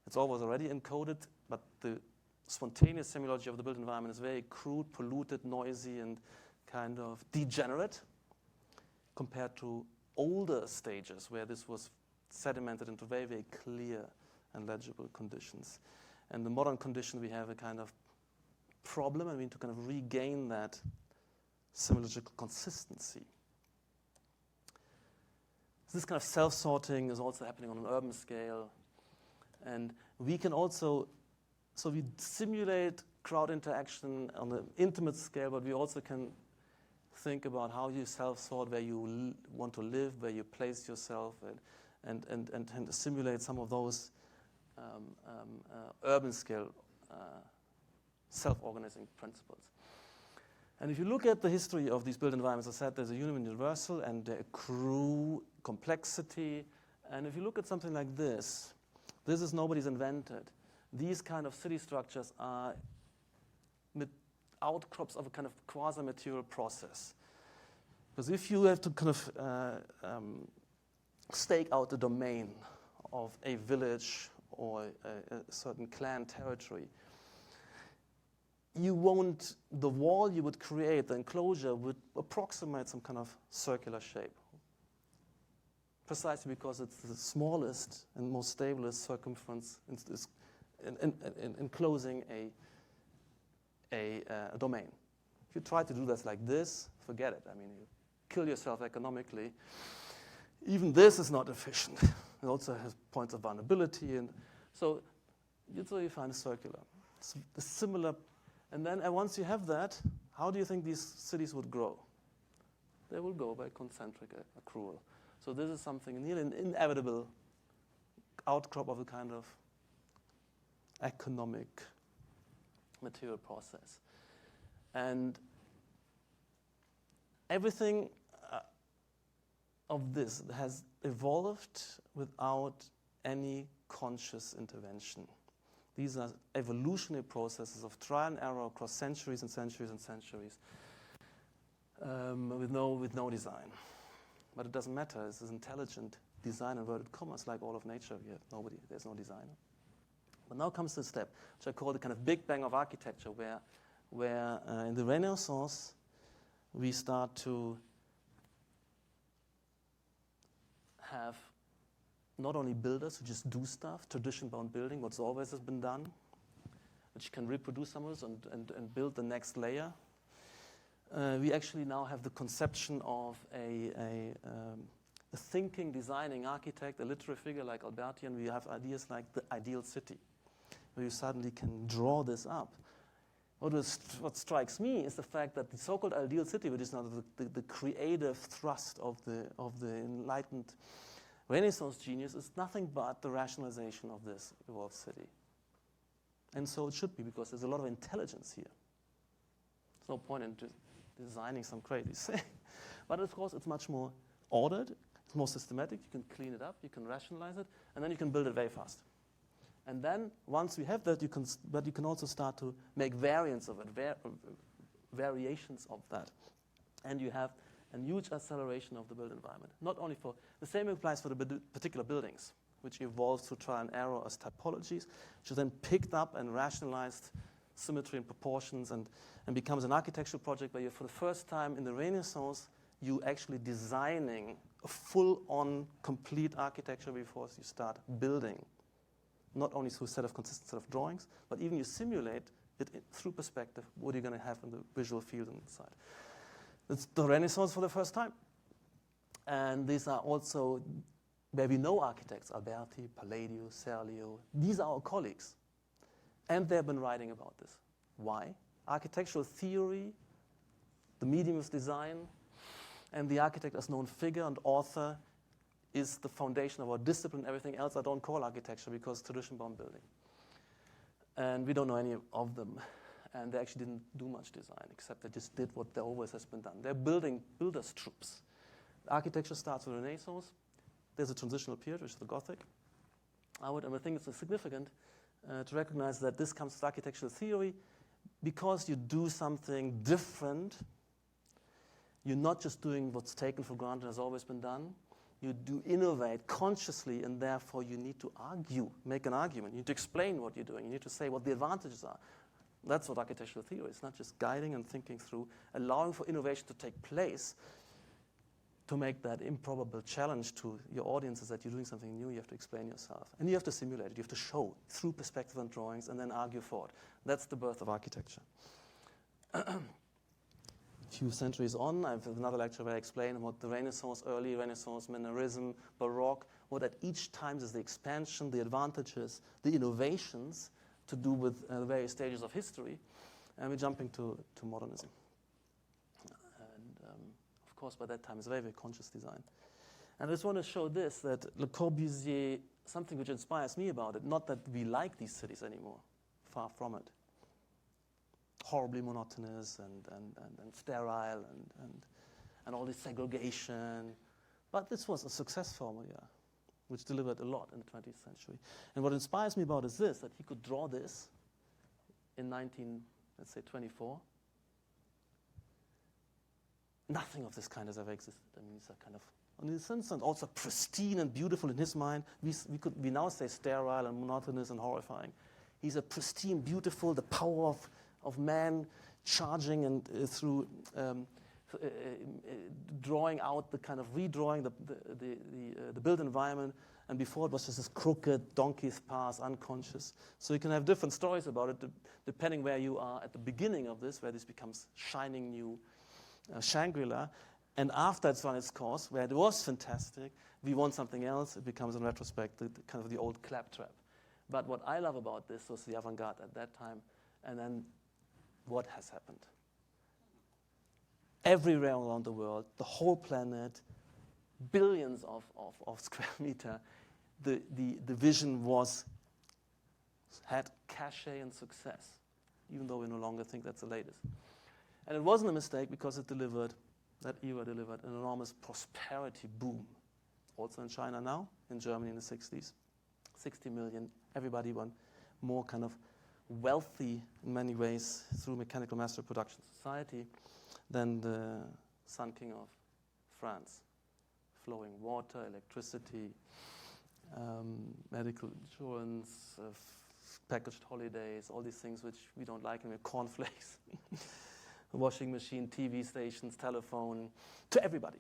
Speaker 2: It's always already encoded, but the spontaneous semiology of the built environment is very crude, polluted, noisy, and kind of degenerate compared to older stages where this was sedimented into very, very clear and legible conditions. And the modern condition, we have a kind of problem, and we need to kind of regain that semiological consistency. This kind of self-sorting is also happening on an urban scale. And we can also, so we simulate crowd interaction on an intimate scale, but we also can think about how you self-sort, where you want to live, where you place yourself, and simulate some of those urban scale self-organizing principles. And if you look at the history of these built environments, I said there's a human universal and they accrue complexity. And if you look at something like this is nobody's invented. These kind of city structures are outcrops of a kind of quasi-material process. Because if you have to kind of stake out the domain of a village or a certain clan territory, the wall you would create, the enclosure, would approximate some kind of circular shape. Precisely because it's the smallest and most stablest circumference, it's enclosing a domain. If you try to do this like this, forget it. I mean, you kill yourself economically. Even this is not efficient. It also has points of vulnerability, and so you find a circular. It's similar, and then once you have that, how do you think these cities would grow? They will go by concentric accrual. So this is something nearly an inevitable outcrop of a kind of economic material process. And everything of this has evolved without any conscious intervention. These are evolutionary processes of trial and error across centuries and centuries and centuries, with no design. But it doesn't matter. This is intelligent design, inverted commas, like all of nature. There's no designer. But now comes the step, which I call the kind of big bang of architecture, where in the Renaissance we start to have not only builders who just do stuff, tradition-bound building, what's always has been done, which can reproduce some of this and build the next layer. We actually now have the conception of a thinking, designing architect, a literary figure like Alberti, and we have ideas like the ideal city, where you suddenly can draw this up. What strikes me is the fact that the so-called ideal city, which is now the creative thrust of the enlightened Renaissance genius, is nothing but the rationalization of this evolved city. And so it should be, because there's a lot of intelligence here. There's no point in just designing some crazy thing. But of course, it's much more ordered, it's more systematic, you can clean it up, you can rationalize it, and then you can build it very fast. And then, once we have that, you can also start to make variants of it, variations of that. And you have a huge acceleration of the built environment. Not only for, the same applies for the particular buildings, which evolved through trial and error as typologies, which are then picked up and rationalized symmetry and proportions and becomes an architectural project where you, for the first time in the Renaissance, you actually designing a full-on complete architecture before you start building. Not only through a set of consistent set of drawings, but even you simulate it through perspective, what you're going to have in the visual field inside. It's the Renaissance for the first time. And these are also where we know architects, Alberti, Palladio, Serlio. These are our colleagues. And they've been writing about this. Why? Architectural theory, the medium of design, and the architect as known figure and author is the foundation of our discipline. Everything else I don't call architecture because tradition-bound building. And we don't know any of them. And they actually didn't do much design, except they just did what always has been done. They're builders' troops. Architecture starts with the Renaissance. There's a transitional period, which is the Gothic. I think it's significant to recognize that this comes to architectural theory because you do something different. You're not just doing what's taken for granted has always been done. You do innovate consciously, and therefore you need to argue, make an argument. You need to explain what you're doing. You need to say what the advantages are. That's what architectural theory is, not just guiding and thinking through, allowing for innovation to take place, to make that improbable challenge to your audiences that you're doing something new. You have to explain yourself. And you have to simulate it. You have to show through perspective and drawings and then argue for it. That's the birth of architecture. A few centuries on, I have another lecture where I explain about the Renaissance, early Renaissance, Mannerism, Baroque, what at each time is the expansion, the advantages, the innovations to do with the various stages of history. And we're jumping to modernism. And of course, by that time, it's very, very conscious design. And I just want to show this, that Le Corbusier, something which inspires me about it, not that we like these cities anymore, far from it. Horribly monotonous and sterile and all this segregation. But this was a success formula, which delivered a lot in the 20th century. And what inspires me about is this, that he could draw this in 1924. Nothing of this kind has ever existed. I mean, these are kind of, in this sense, and also pristine and beautiful in his mind. We now say sterile and monotonous and horrifying. He's a pristine, beautiful, the power of man charging and through drawing out the kind of redrawing the built environment. And before it was just this crooked donkey's path, unconscious. So you can have different stories about it depending where you are at the beginning of this, where this becomes shining new Shangri-La. And after it's run its course, where it was fantastic, we want something else. It becomes, in retrospect, kind of the old claptrap. But what I love about this was the avant-garde at that time, and then what has happened. Everywhere around the world, the whole planet, billions of square meter, the vision had cachet and success, even though we no longer think that's the latest. And it wasn't a mistake because that era delivered an enormous prosperity boom. Also in China now, in Germany in the 60s. 60 million, everybody went more kind of wealthy in many ways through mechanical mass production society than the Sun King of France. Flowing water, electricity, medical insurance, packaged holidays, all these things which we don't like, and cornflakes, washing machine, TV stations, telephone, to everybody.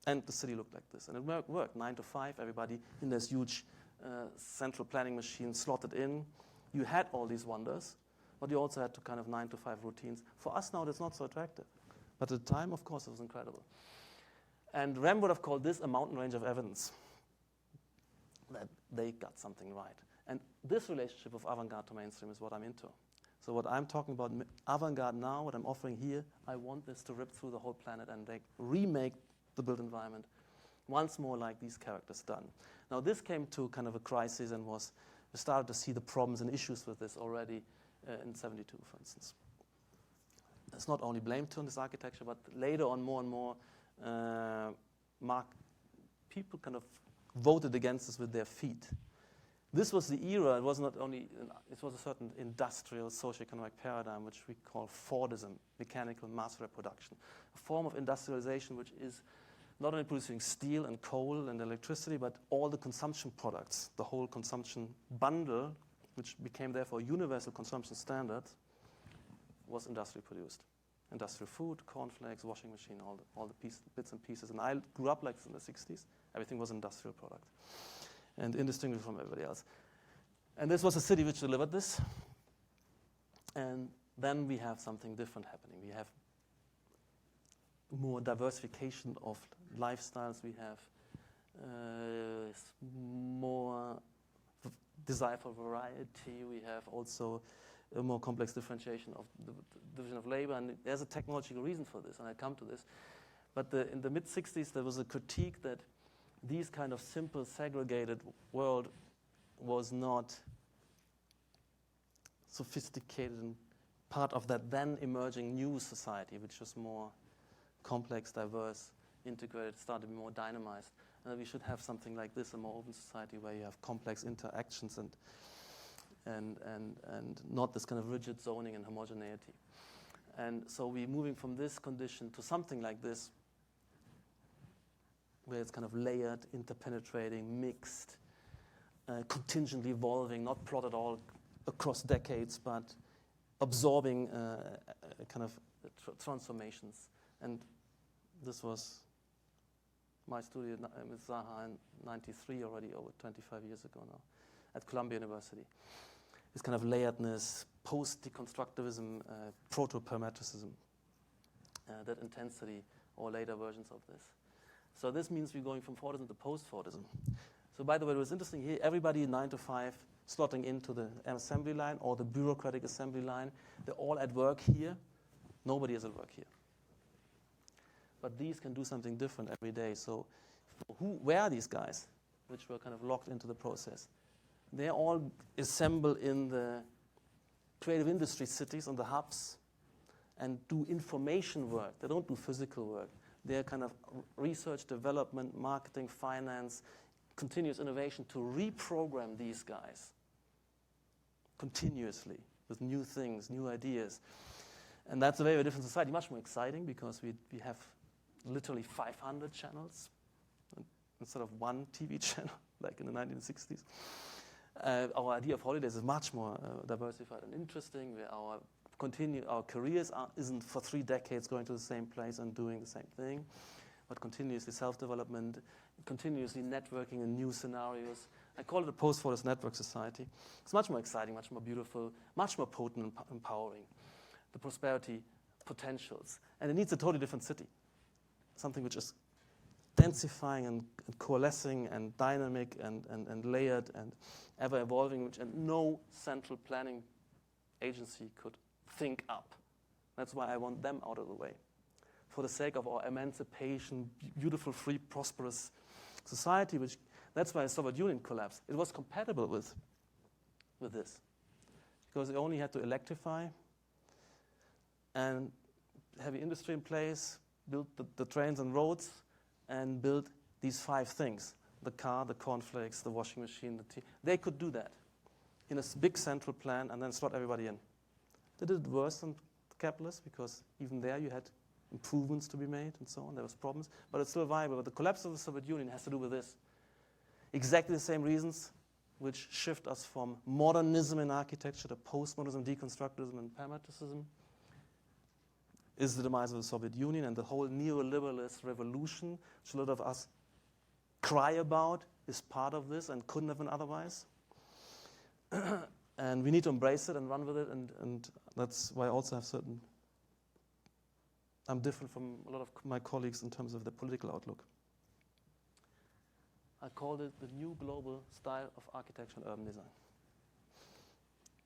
Speaker 2: And the city looked like this. And it worked, 9 to 5, everybody in this huge central planning machine slotted in. You had all these wonders, but you also had to kind of 9 to 5 routines. For us now, that's not so attractive. But at the time, of course, it was incredible. And Rem would have called this a mountain range of evidence that they got something right. And this relationship of avant-garde to mainstream is what I'm into. So what I'm talking about, avant-garde now, what I'm offering here, I want this to rip through the whole planet and remake the built environment once more like these characters done. Now this came to kind of a crisis and we started to see the problems and issues with this already in 72, for instance. It's not only blame to this architecture, but later on more and more people kind of voted against this with their feet. This was the era, it was not only, it was a certain industrial socioeconomic paradigm which we call Fordism, mechanical mass reproduction. A form of industrialization which is not only producing steel and coal and electricity, but all the consumption products, the whole consumption bundle, which became therefore a universal consumption standard, was industrially produced. Industrial food, cornflakes, washing machine, all the bits and pieces. And I grew up like this in the 60s. Everything was industrial product and indistinguishable from everybody else. And this was a city which delivered this. And then we have something different happening. We have more diversification of lifestyles. We have more desire for variety. We have also a more complex differentiation of the division of labor, and there's a technological reason for this, and I come to this. But in the mid-60s, there was a critique that these kind of simple, segregated world was not sophisticated and part of that then emerging new society, which was more complex, diverse, integrated, started to be more dynamized. And we should have something like this, a more open society where you have complex interactions and not this kind of rigid zoning and homogeneity. And so we're moving from this condition to something like this, where it's kind of layered, interpenetrating, mixed, contingently evolving, not plotted all across decades, but absorbing kind of transformations. And this was my studio with Zaha in 93 already, over 25 years ago now, at Columbia University. This kind of layeredness, post-deconstructivism, proto-parametricism, that intensity, or later versions of this. So this means we're going from Fordism to post-Fordism. So by the way, it was interesting here, everybody 9 to 5 slotting into the assembly line or the bureaucratic assembly line. They're all at work here. Nobody is at work here. But these can do something different every day. So where are these guys, which were kind of locked into the process? They all assemble in the creative industry cities, on the hubs, and do information work. They don't do physical work. They're kind of research, development, marketing, finance, continuous innovation to reprogram these guys continuously with new things, new ideas. And that's a very, very different society, much more exciting because we have literally 500 channels instead of one TV channel like in the 1960s. Our idea of holidays is much more diversified and interesting, where our continue. Our careers isn't for 3 decades going to the same place and doing the same thing, but continuously self-development, continuously networking in new scenarios. I call it a post-Fordist network society. It's much more exciting, much more beautiful, much more potent and empowering. The prosperity potentials. And it needs a totally different city. Something which is densifying and coalescing and dynamic and layered and ever-evolving, and no central planning agency could think up. That's why I want them out of the way. For the sake of our emancipation, beautiful, free, prosperous society, that's why the Soviet Union collapsed. It was compatible with this, because they only had to electrify and heavy industry in place, build the trains and roads, and build these 5 things: the car, the cornflakes, the washing machine, the tea. They could do that in a big central plan and then slot everybody in. They did it worse than the capitalists, because even there you had improvements to be made and so on. There was problems, but it's still viable. But the collapse of the Soviet Union has to do with this. Exactly the same reasons which shift us from modernism in architecture to postmodernism, deconstructivism, and parametricism is the demise of the Soviet Union and the whole neoliberalist revolution, which a lot of us cry about, is part of this and couldn't have been otherwise. And we need to embrace it and run with it, and that's why I also have I'm different from a lot of my colleagues in terms of the political outlook. I called it the new global style of architecture and urban design.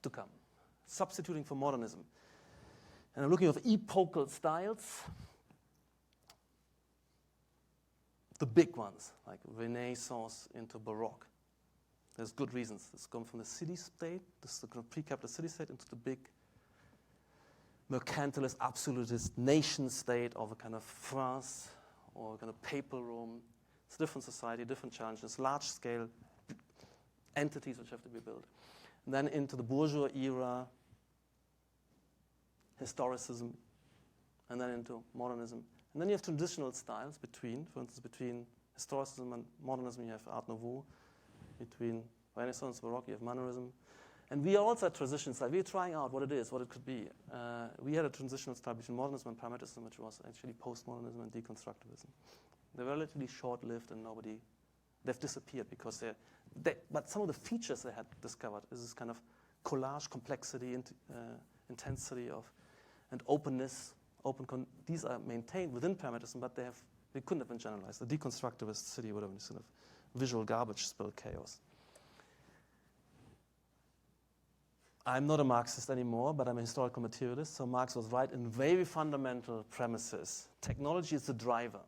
Speaker 2: To come. Substituting for modernism. And I'm looking at epochal styles. The big ones, like Renaissance into Baroque. There's good reasons. It's gone from the city-state, the kind of pre-capitalist city-state, into the big mercantilist, absolutist nation-state of a kind of France or a kind of papal Rome. It's a different society, different challenges, large-scale entities which have to be built. And then into the bourgeois era, historicism, and then into modernism. And then you have transitional styles between, for instance, between historicism and modernism, you have Art Nouveau. Between Renaissance and Baroque, you have Mannerism. And we are also at transition style. We're trying out what it is, what it could be. We had a transitional style between modernism and parametricism, which was actually postmodernism and deconstructivism. They're relatively short-lived and they've disappeared because but some of the features they had discovered is this kind of collage, complexity, intensity and openness. These are maintained within parametricism, but they couldn't have been generalized. The deconstructivist city would have been sort of visual garbage spill chaos. I'm not a Marxist anymore, but I'm a historical materialist, so Marx was right in very fundamental premises. Technology is the driver.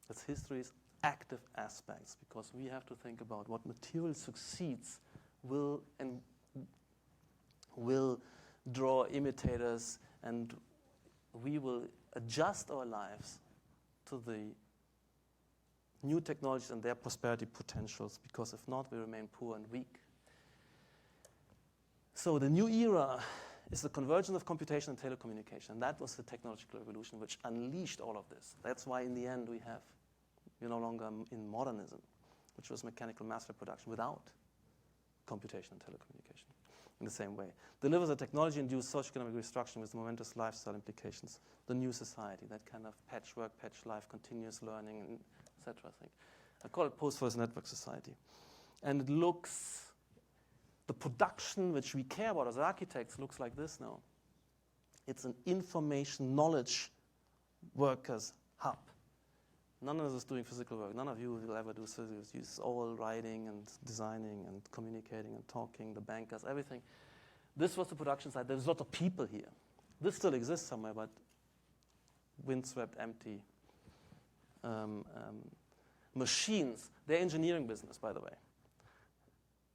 Speaker 2: That's history's active aspects, because we have to think about what material succeeds will draw imitators, and we will adjust our lives to the new technologies and their prosperity potentials, because if not, we remain poor and weak. So the new era is the convergence of computation and telecommunication. That was the technological revolution which unleashed all of this. That's why in the end we're no longer in modernism, which was mechanical mass reproduction without computation and telecommunication in the same way. Delivers a technology-induced socioeconomic restructuring with momentous lifestyle implications. The new society, that kind of patchwork, patch life, continuous learning, etc. thing. I call it post-Fordist network society. And the production which we care about as architects looks like this now. It's an information knowledge workers hub. None of us is doing physical work. None of you will ever do physical. It's all writing and designing and communicating and talking, the bankers, everything. This was the production side. There's a lot of people here. This still exists somewhere, but windswept, empty. Machines, they're engineering business, by the way.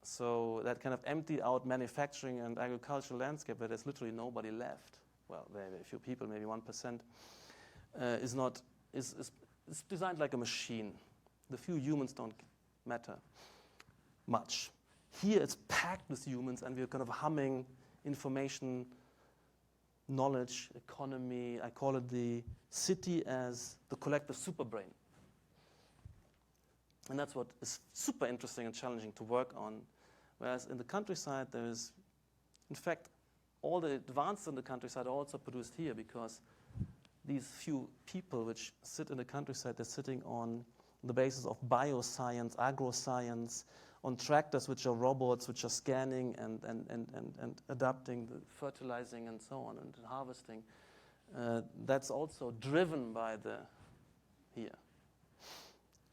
Speaker 2: So that kind of emptied out manufacturing and agricultural landscape where there's literally nobody left. Well, very, very few people, maybe 1%, is designed like a machine. The few humans don't matter much. Here it's packed with humans, and we're kind of humming information, knowledge, economy. I call it the city as the collective superbrain. And that's what is super interesting and challenging to work on. Whereas in the countryside, there is, in fact, all the advances in the countryside are also produced here, because these few people which sit in the countryside, they're sitting on the basis of bioscience, agroscience, on tractors which are robots, which are scanning and adapting, the fertilizing and so on, and harvesting. That's also driven by the here.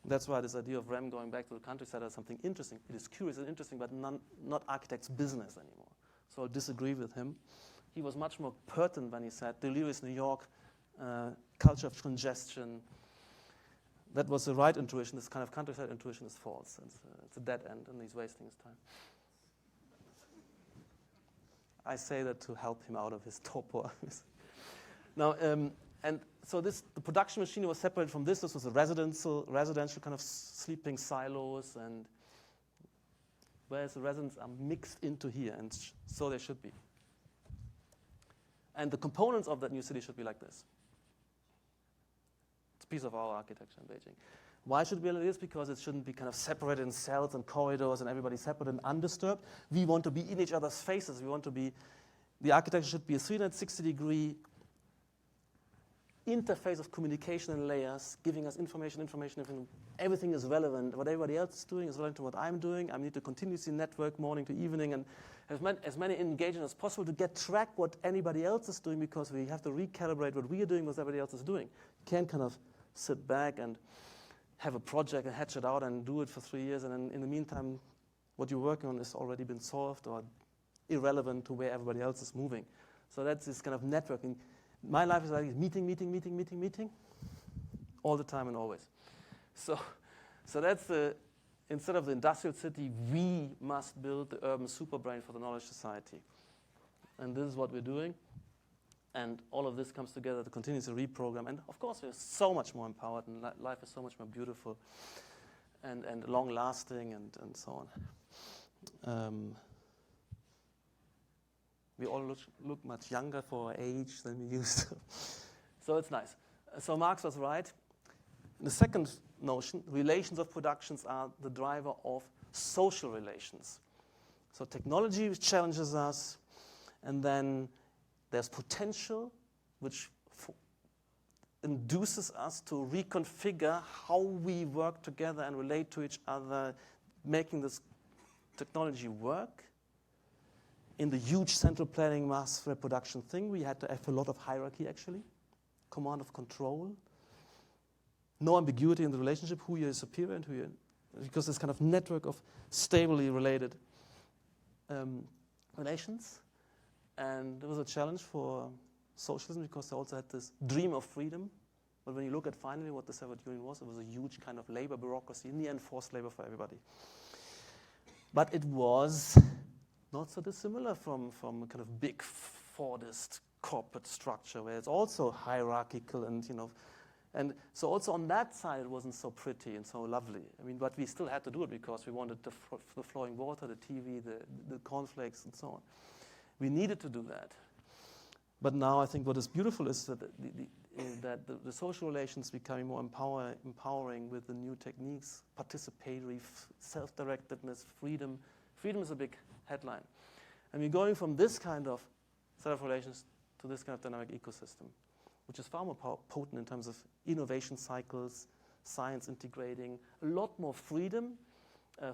Speaker 2: That's why this idea of Rem going back to the countryside is something interesting. It is curious and interesting, but not architect's business anymore. So I'll disagree with him. He was much more pertinent when he said, delirious New York, culture of congestion. That was the right intuition. This kind of countryside intuition is false. It's a dead end, and he's wasting his time. I say that to help him out of his torpor. Now, and so the production machine was separated from this. This was a residential kind of sleeping silos, and whereas the residents are mixed into here, and so they should be. And the components of that new city should be like this. It's a piece of our architecture in Beijing. Why should it be like this? Because it shouldn't be kind of separated in cells and corridors and everybody separate and undisturbed. We want to be in each other's faces. The architecture should be a 360-degree interface of communication and layers, giving us information. Everything is relevant. What everybody else is doing is relevant to what I'm doing. I need to continuously network morning to evening and have as many engagements as possible to get track what anybody else is doing, because we have to recalibrate what we are doing, what everybody else is doing. You can't kind of sit back and have a project and hatch it out and do it for 3 years, and then in the meantime, what you're working on has already been solved or irrelevant to where everybody else is moving. So that's this kind of networking. My life is like meeting, all the time and always. So that's instead of the industrial city, we must build the urban superbrain for the knowledge society. And this is what we're doing. And all of this comes together to continuously reprogram. And of course, we're so much more empowered, and life is so much more beautiful and long-lasting and so on. We all look much younger for our age than we used to. So it's nice. So Marx was right. The second notion, relations of productions are the driver of social relations. So technology challenges us, and then there's potential, which induces us to reconfigure how we work together and relate to each other, making this technology work. In the huge central planning mass reproduction thing, we had to have a lot of hierarchy, actually. Command of control. No ambiguity in the relationship, who you're superior and who you're... Because this kind of network of stably related relations. And it was a challenge for socialism, because they also had this dream of freedom. But when you look at finally what the Soviet Union was, it was a huge kind of labor bureaucracy, in the end forced labor for everybody. But it was not so dissimilar from a kind of big Fordist corporate structure, where it's also hierarchical and so also on that side it wasn't so pretty and so lovely. I mean, but we still had to do it because we wanted the flowing water, the TV, the cornflakes and so on. We needed to do that. But now I think what is beautiful is that the social relations becoming more empowering with the new techniques, participatory, self-directedness, freedom. Freedom is a big headline. And we're going from this kind of set of relations to this kind of dynamic ecosystem, which is far more potent in terms of innovation cycles, science integrating, a lot more freedom,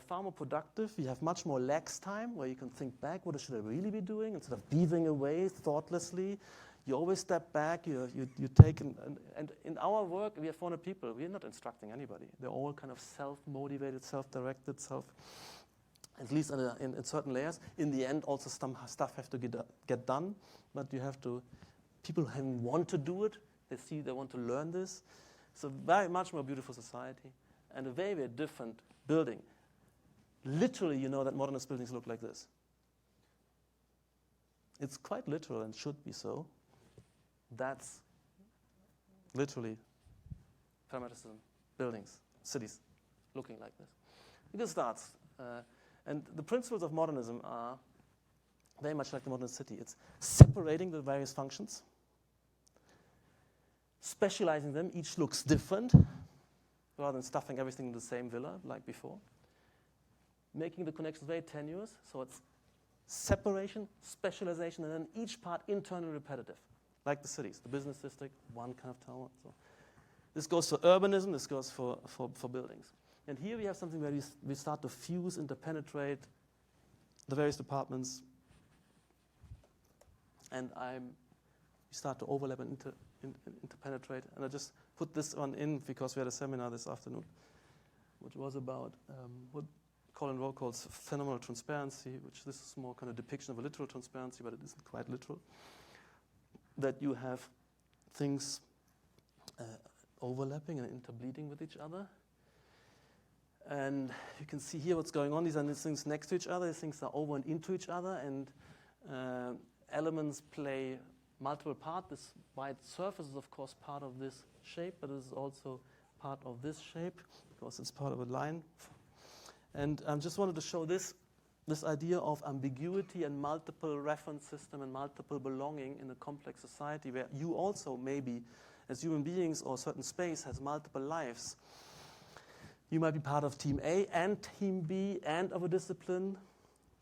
Speaker 2: far more productive. You have much more lax time where you can think back, what should I really be doing? Instead of beaving away thoughtlessly, you always step back, you take, and in our work, we have 400 people. We're not instructing anybody. They're all kind of self-motivated, self-directed, at least in certain layers. In the end, also some stuff have to get done, but you have to, people who want to do it, they want to learn this. So very much more beautiful society and a very, very different building. Literally, you know that modernist buildings look like this. It's quite literal and should be so. That's literally parametricism, buildings, cities looking like this. It starts. And the principles of modernism are very much like the modern city. It's separating the various functions, specializing them. Each looks different, rather than stuffing everything in the same villa like before. Making the connections very tenuous, so it's separation, specialization, and then each part internally repetitive, like the cities, the business district, one kind of tower. So this goes for urbanism, this goes for buildings. And here we have something where we start to fuse, interpenetrate the various departments, and we start to overlap and interpenetrate. And I just put this one in because we had a seminar this afternoon, which was about what Colin Rowe calls phenomenal transparency, which this is more kind of depiction of a literal transparency, but it isn't quite literal. That you have things overlapping and interbleeding with each other. And you can see here what's going on. These are things next to each other. These things are over and into each other. And elements play multiple parts. This wide surface is, of course, part of this shape, but it is also part of this shape because it's part of a line. And I just wanted to show this idea of ambiguity and multiple reference system and multiple belonging in a complex society where you also maybe, as human beings or a certain space, has multiple lives. You might be part of team A and team B and of a discipline.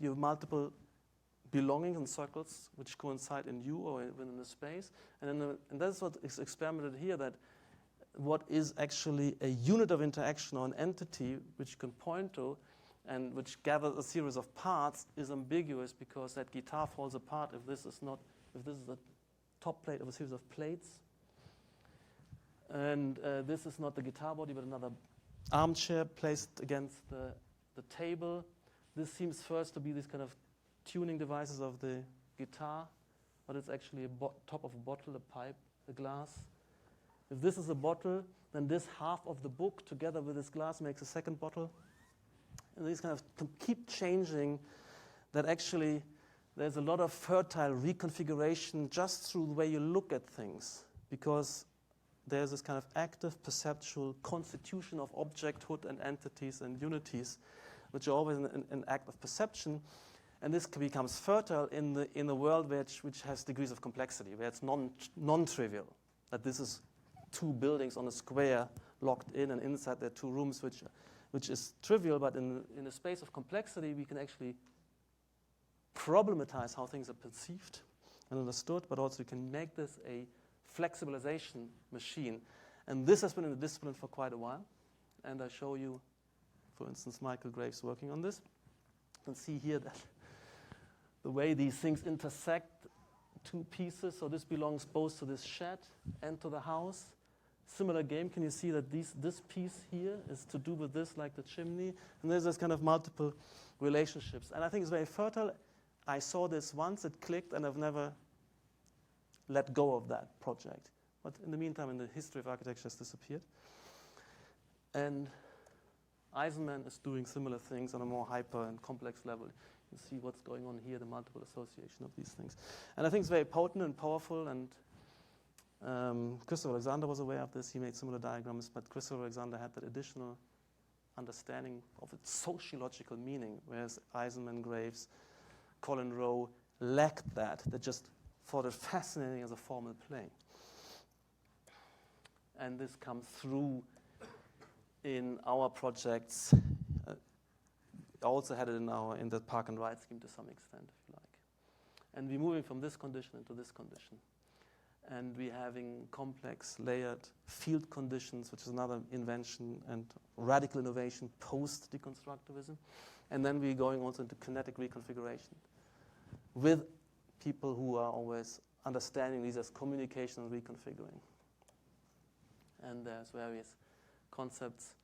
Speaker 2: You have multiple belongings and circles which coincide in you or within the space. And that's what is experimented here, that what is actually a unit of interaction or an entity which you can point to and which gathers a series of parts is ambiguous because that guitar falls apart if this is the top plate of a series of plates. And this is not the guitar body but another armchair placed against the table. This seems first to be these kind of tuning devices of the guitar, but it's actually a top of a bottle, a pipe, a glass. If this is a bottle, then this half of the book together with this glass makes a second bottle. And these kind of keep changing, that actually there's a lot of fertile reconfiguration just through the way you look at things, because there's this kind of active perceptual constitution of objecthood and entities and unities, which are always an act of perception. And this becomes fertile in a world which has degrees of complexity, where it's non-trivial, that this is two buildings on a square locked in, and inside there are two rooms, which is trivial, but in a space of complexity, we can actually problematize how things are perceived and understood, but also we can make this a flexibilization machine. And this has been in the discipline for quite a while. And I show you, for instance, Michael Graves working on this. You can see here that the way these things intersect two pieces. So this belongs both to this shed and to the house. Similar game, can you see that this piece here is to do with this, like the chimney? And there's this kind of multiple relationships. And I think it's very fertile. I saw this once, it clicked, and I've never let go of that project. But in the meantime, in the history of architecture has disappeared. And Eisenman is doing similar things on a more hyper and complex level. You see what's going on here, the multiple association of these things. And I think it's very potent and powerful, and Christopher Alexander was aware of this. He made similar diagrams, but Christopher Alexander had that additional understanding of its sociological meaning, whereas Eisenman, Graves, Colin Rowe lacked that. They just thought it fascinating as a formal play. And this comes through in our projects. I also had it in the park and ride scheme to some extent, if you like. And we're moving from this condition into this condition. And we're having complex, layered field conditions, which is another invention and radical innovation post-deconstructivism. And then we're going also into kinetic reconfiguration with people who are always understanding these as communication and reconfiguring. And there's various concepts.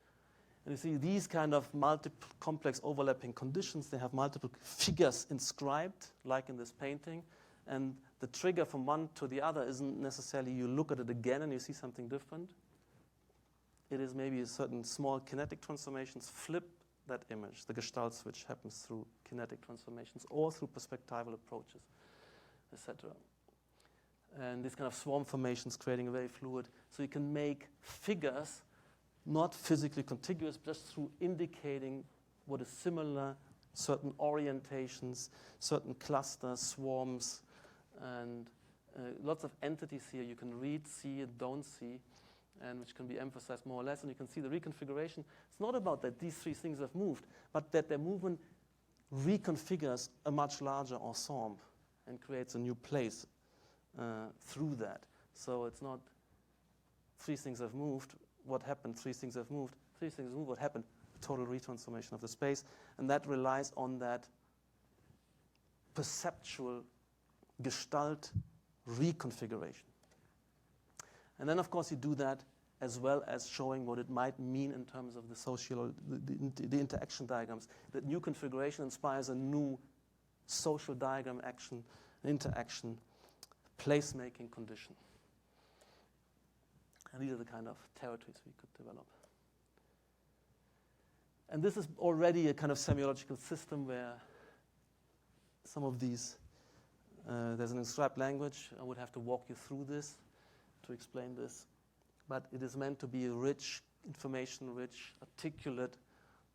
Speaker 2: And you see these kind of multiple complex overlapping conditions, they have multiple figures inscribed, like in this painting. And the trigger from one to the other isn't necessarily you look at it again and you see something different. It is maybe a certain small kinetic transformations flip that image. The Gestalt switch happens through kinetic transformations or through perspectival approaches, etc. And these kind of swarm formations creating a very fluid. So you can make figures not physically contiguous, just through indicating what is similar, certain orientations, certain clusters, swarms, and lots of entities here you can read, see, and don't see, and which can be emphasized more or less. And you can see the reconfiguration. It's not about that these three things have moved, but that their movement reconfigures a much larger ensemble and creates a new place through that. So it's not three things have moved, what happened, three things have moved, what happened, total retransformation of the space, and that relies on that perceptual Gestalt reconfiguration. And then, of course, you do that as well as showing what it might mean in terms of the interaction diagrams. That new configuration inspires a new social diagram action, interaction, placemaking condition. And these are the kind of territories we could develop. And this is already a kind of semiological system where some of these, there's an inscribed language. I would have to walk you through this to explain this. But it is meant to be a rich, information-rich, articulate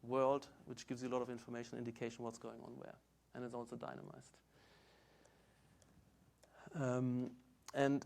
Speaker 2: world, which gives you a lot of information, indication what's going on where. And it's also dynamized. And